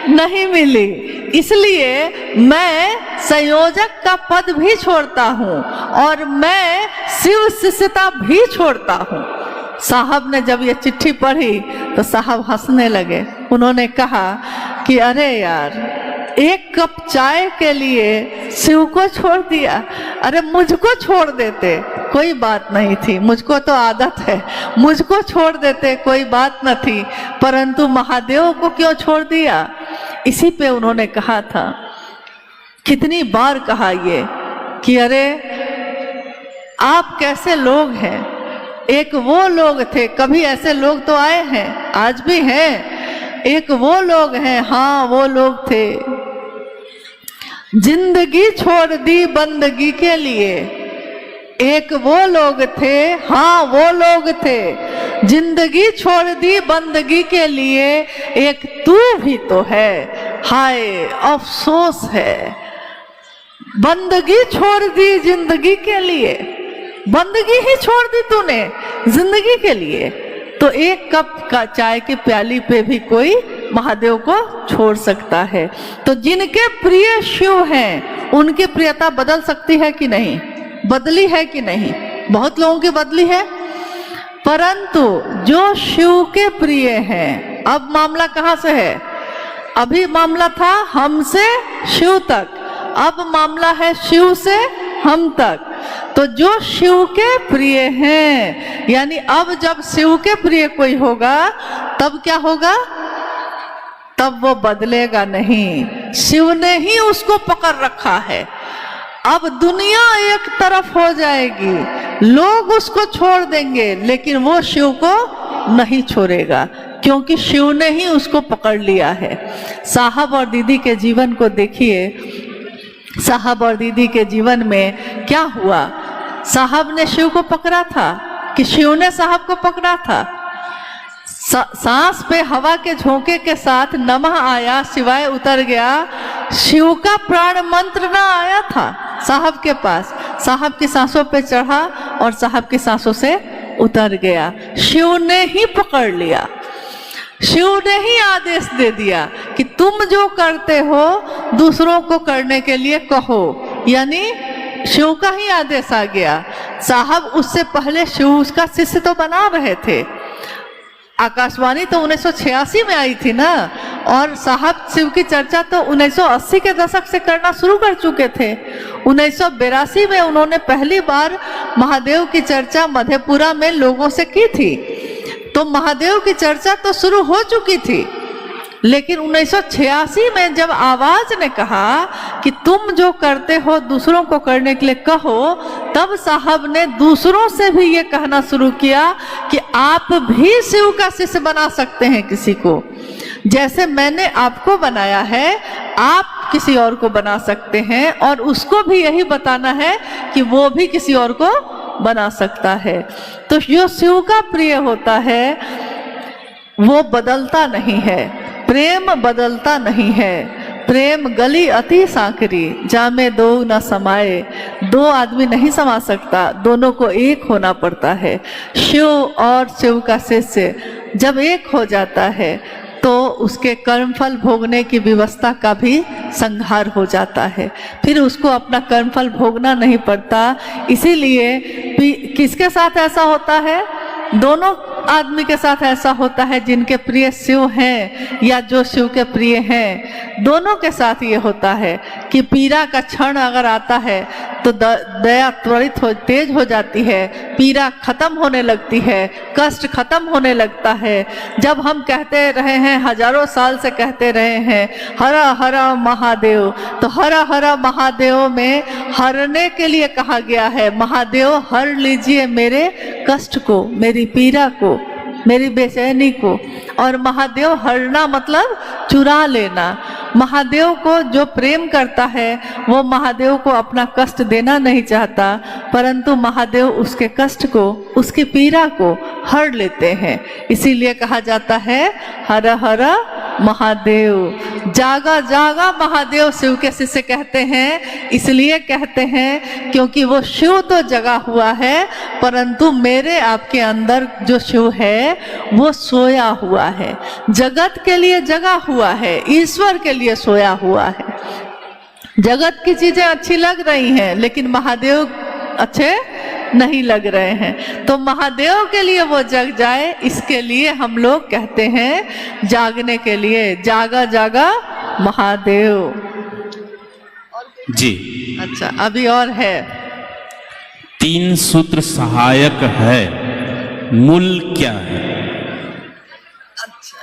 नहीं मिली। इसलिए मैं संयोजक का पद भी छोड़ता हूँ और मैं शिव शिष्यता भी छोड़ता हूँ। साहब ने जब ये चिट्ठी पढ़ी तो साहब हंसने लगे। उन्होंने कहा कि अरे यार, एक कप चाय के लिए शिव को छोड़ दिया, अरे मुझको छोड़ देते कोई बात नहीं थी, मुझको तो आदत है, मुझको छोड़ देते कोई बात न थी, परंतु महादेव को क्यों छोड़ दिया? इसी पे उन्होंने कहा था, कितनी बार कहा ये कि अरे आप कैसे लोग हैं। एक वो लोग थे, कभी ऐसे लोग तो आए हैं, आज भी हैं, एक वो लोग हैं, हाँ वो लोग थे, जिंदगी छोड़ दी बंदगी के लिए। एक वो लोग थे, हाँ वो लोग थे, जिंदगी छोड़ दी बंदगी के लिए। एक तू भी तो है, हाय अफसोस है, बंदगी छोड़ दी जिंदगी के लिए, बंदगी ही छोड़ दी तूने जिंदगी के लिए। तो एक कप का चाय की प्याली पे भी कोई महादेव को छोड़ सकता है। तो जिनके प्रिय शिव हैं उनकी प्रियता बदल सकती है कि नहीं? बदली है कि नहीं? बहुत लोगों की बदली है, परंतु जो शिव के प्रिय हैं, अब मामला कहाँ से है? अभी मामला था हमसे शिव तक, अब मामला है शिव से हम तक। तो जो शिव के प्रिय हैं, यानी अब जब शिव के प्रिय कोई होगा तब क्या होगा? तब वो बदलेगा नहीं, शिव ने ही उसको पकड़ रखा है। अब दुनिया एक तरफ हो जाएगी, लोग उसको छोड़ देंगे, लेकिन वो शिव को नहीं छोड़ेगा, क्योंकि शिव ने ही उसको पकड़ लिया है। साहब और दीदी के जीवन को देखिए, साहब और दीदी के जीवन में क्या हुआ? साहब ने शिव को पकड़ा था कि शिव ने साहब को पकड़ा था? सांस पे हवा के झोंके के साथ नमः आया, शिवाय उतर गया, शिव का प्राण मंत्र ना आया था साहब के पास, साहब की सांसों पे चढ़ा और साहब की सांसों से उतर गया। शिव ने ही पकड़ लिया, शिव ने ही आदेश दे दिया कि तुम जो करते हो दूसरों को करने के लिए कहो, यानी शिव का ही आदेश आ गया। साहब उससे पहले शिव उसका शिष्य तो बना रहे थे। आकाशवाणी तो 1986 में आई थी ना, और साहब शिव की चर्चा तो 1980 के दशक से करना शुरू कर चुके थे। 1982 में उन्होंने पहली बार महादेव की चर्चा मधेपुरा में लोगों से की थी। तो महादेव की चर्चा तो शुरू हो चुकी थी, लेकिन 1986 में जब आवाज ने कहा कि तुम जो करते हो दूसरों को करने के लिए कहो, तब साहब ने दूसरों से भी ये कहना शुरू किया कि आप भी शिव का शिष्य बना सकते हैं किसी को। जैसे मैंने आपको बनाया है, आप किसी और को बना सकते हैं, और उसको भी यही बताना है कि वो भी किसी और को बना सकता है। तो जो शिव का प्रिय होता है वो बदलता नहीं है, प्रेम बदलता नहीं है। प्रेम गली अति सांकरी, जामे दो न समाये। दो आदमी नहीं समा सकता, दोनों को एक होना पड़ता है। शिव और शिव का शिष्य जब एक हो जाता है तो उसके कर्मफल भोगने की व्यवस्था का भी संहार हो जाता है, फिर उसको अपना कर्मफल भोगना नहीं पड़ता। इसीलिए किसके साथ ऐसा होता है? दोनों आदमी के साथ ऐसा होता है, जिनके प्रिय शिव हैं या जो शिव के प्रिय हैं, दोनों के साथ ये होता है कि पीड़ा का क्षण अगर आता है तो दया त्वरित तेज हो जाती है, पीड़ा खत्म होने लगती है, कष्ट खत्म होने लगता है। जब हम कहते रहे हैं, हजारों साल से कहते रहे हैं हर हर महादेव, तो हर हर महादेव में हरने के लिए कहा गया है। महादेव हर लीजिए मेरे कष्ट को, मेरी पीड़ा को, मेरी बेचैनी को। और महादेव हरना मतलब चुरा लेना। महादेव को जो प्रेम करता है वो महादेव को अपना कष्ट देना नहीं चाहता, परंतु महादेव उसके कष्ट को, उसकी पीड़ा को हर लेते हैं। इसीलिए कहा जाता है हर हर महादेव। जागा जागा महादेव शिव के शिष्य कहते हैं, इसलिए कहते हैं क्योंकि वो शिव तो जगा हुआ है, परंतु मेरे आपके अंदर जो शिव है वो सोया हुआ है, जगत के लिए जगा हुआ है, ईश्वर के लिए सोया हुआ है। जगत की चीजें अच्छी लग रही हैं, लेकिन महादेव अच्छे नहीं लग रहे हैं। तो महादेव के लिए वो जग जाए, इसके लिए हम लोग कहते हैं जागने के लिए, जागा जागा महादेव। जी अच्छा, अभी और है। 3 सूत्र सहायक है, मूल क्या है? अच्छा,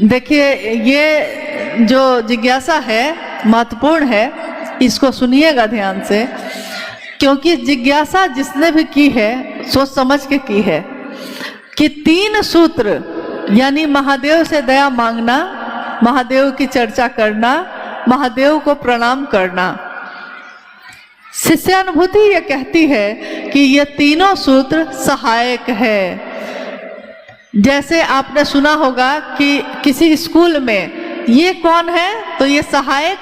देखिए ये जो जिज्ञासा है महत्वपूर्ण है, इसको सुनिएगा ध्यान से, क्योंकि जिज्ञासा जिसने भी की है सोच समझ के की है कि 3 सूत्र यानी महादेव से दया मांगना, महादेव की चर्चा करना, महादेव को प्रणाम करना। शिष्यानुभूति ये कहती है कि ये तीनों सूत्र सहायक है। जैसे आपने सुना होगा कि किसी स्कूल में ये कौन है, तो ये सहायक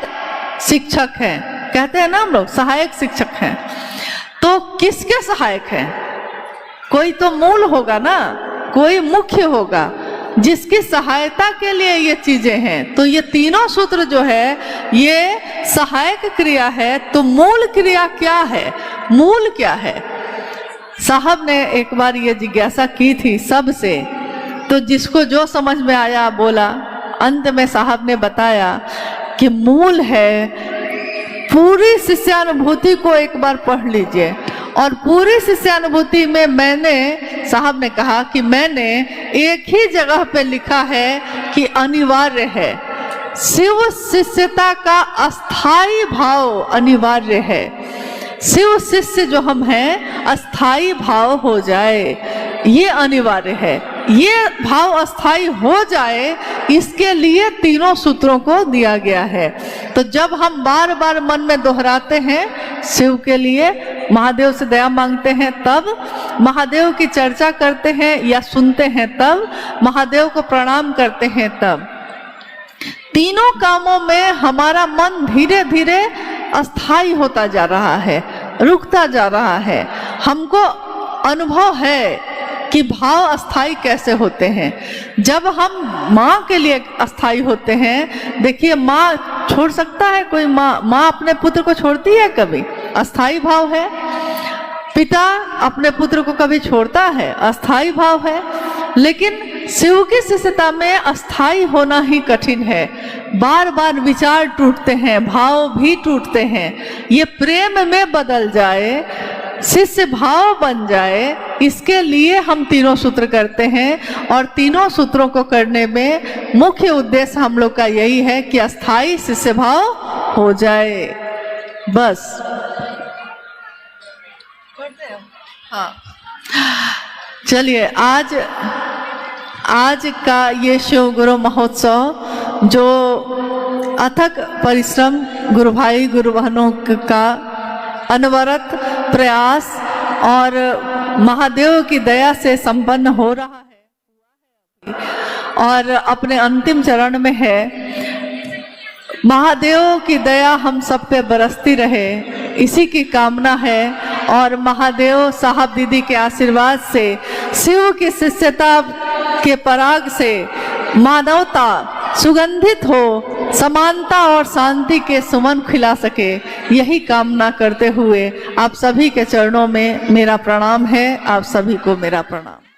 शिक्षक हैं, कहते हैं ना हम लोग सहायक शिक्षक हैं। तो किसके सहायक हैं? कोई तो मूल होगा ना, कोई मुख्य होगा जिसकी सहायता के लिए ये चीजें हैं। तो ये तीनों सूत्र जो है ये सहायक क्रिया है। तो मूल क्रिया क्या है? मूल क्या है? साहब ने एक बार ये जिज्ञासा की थी सबसे, तो जिसको जो समझ में आया बोला। अंत में साहब ने बताया कि मूल है, पूरी शिष्यानुभूति को एक बार पढ़ लीजिए। और पूरी शिष्यानुभूति में मैंने, साहब ने कहा कि मैंने एक ही जगह पे लिखा है कि अनिवार्य है, शिव शिष्यता का अस्थाई भाव अनिवार्य है। शिव शिष्य जो हम हैं अस्थाई भाव हो जाए, ये अनिवार्य है। ये भाव अस्थाई हो जाए, इसके लिए तीनों सूत्रों को दिया गया है। तो जब हम बार बार मन में दोहराते हैं, शिव के लिए महादेव से दया मांगते हैं, तब महादेव की चर्चा करते हैं या सुनते हैं, तब महादेव को प्रणाम करते हैं, तब तीनों कामों में हमारा मन धीरे धीरे अस्थाई होता जा रहा है, रुकता जा रहा है। हमको अनुभव है कि भाव अस्थाई कैसे होते हैं। जब हम माँ के लिए अस्थाई होते हैं, देखिए माँ छोड़ सकता है कोई? माँ अपने पुत्र को छोड़ती है कभी? अस्थाई भाव है। पिता अपने पुत्र को कभी छोड़ता है? अस्थाई भाव है। लेकिन शिव की शिष्यता में अस्थाई होना ही कठिन है। बार बार विचार टूटते हैं, भाव भी टूटते हैं। ये प्रेम में बदल जाए, शिष्य भाव बन जाए, इसके लिए हम तीनों सूत्र करते हैं। और तीनों सूत्रों को करने में मुख्य उद्देश्य हम लोग का यही है कि अस्थाई शिष्य भाव हो जाए, बस। हाँ, चलिए आज का ये शिव गुरु महोत्सव जो अथक परिश्रम गुरु भाई गुरु बहनों का अनवरत प्रयास और महादेव की दया से संपन्न हो रहा है और अपने अंतिम चरण में है। महादेव की दया हम सब पे बरसती रहे, इसी की कामना है। और महादेव साहब दीदी के आशीर्वाद से, शिव की शिष्यता के पराग से मानवता सुगंधित हो, समानता और शांति के सुमन खिला सके, यही कामना करते हुए आप सभी के चरणों में मेरा प्रणाम है। आप सभी को मेरा प्रणाम।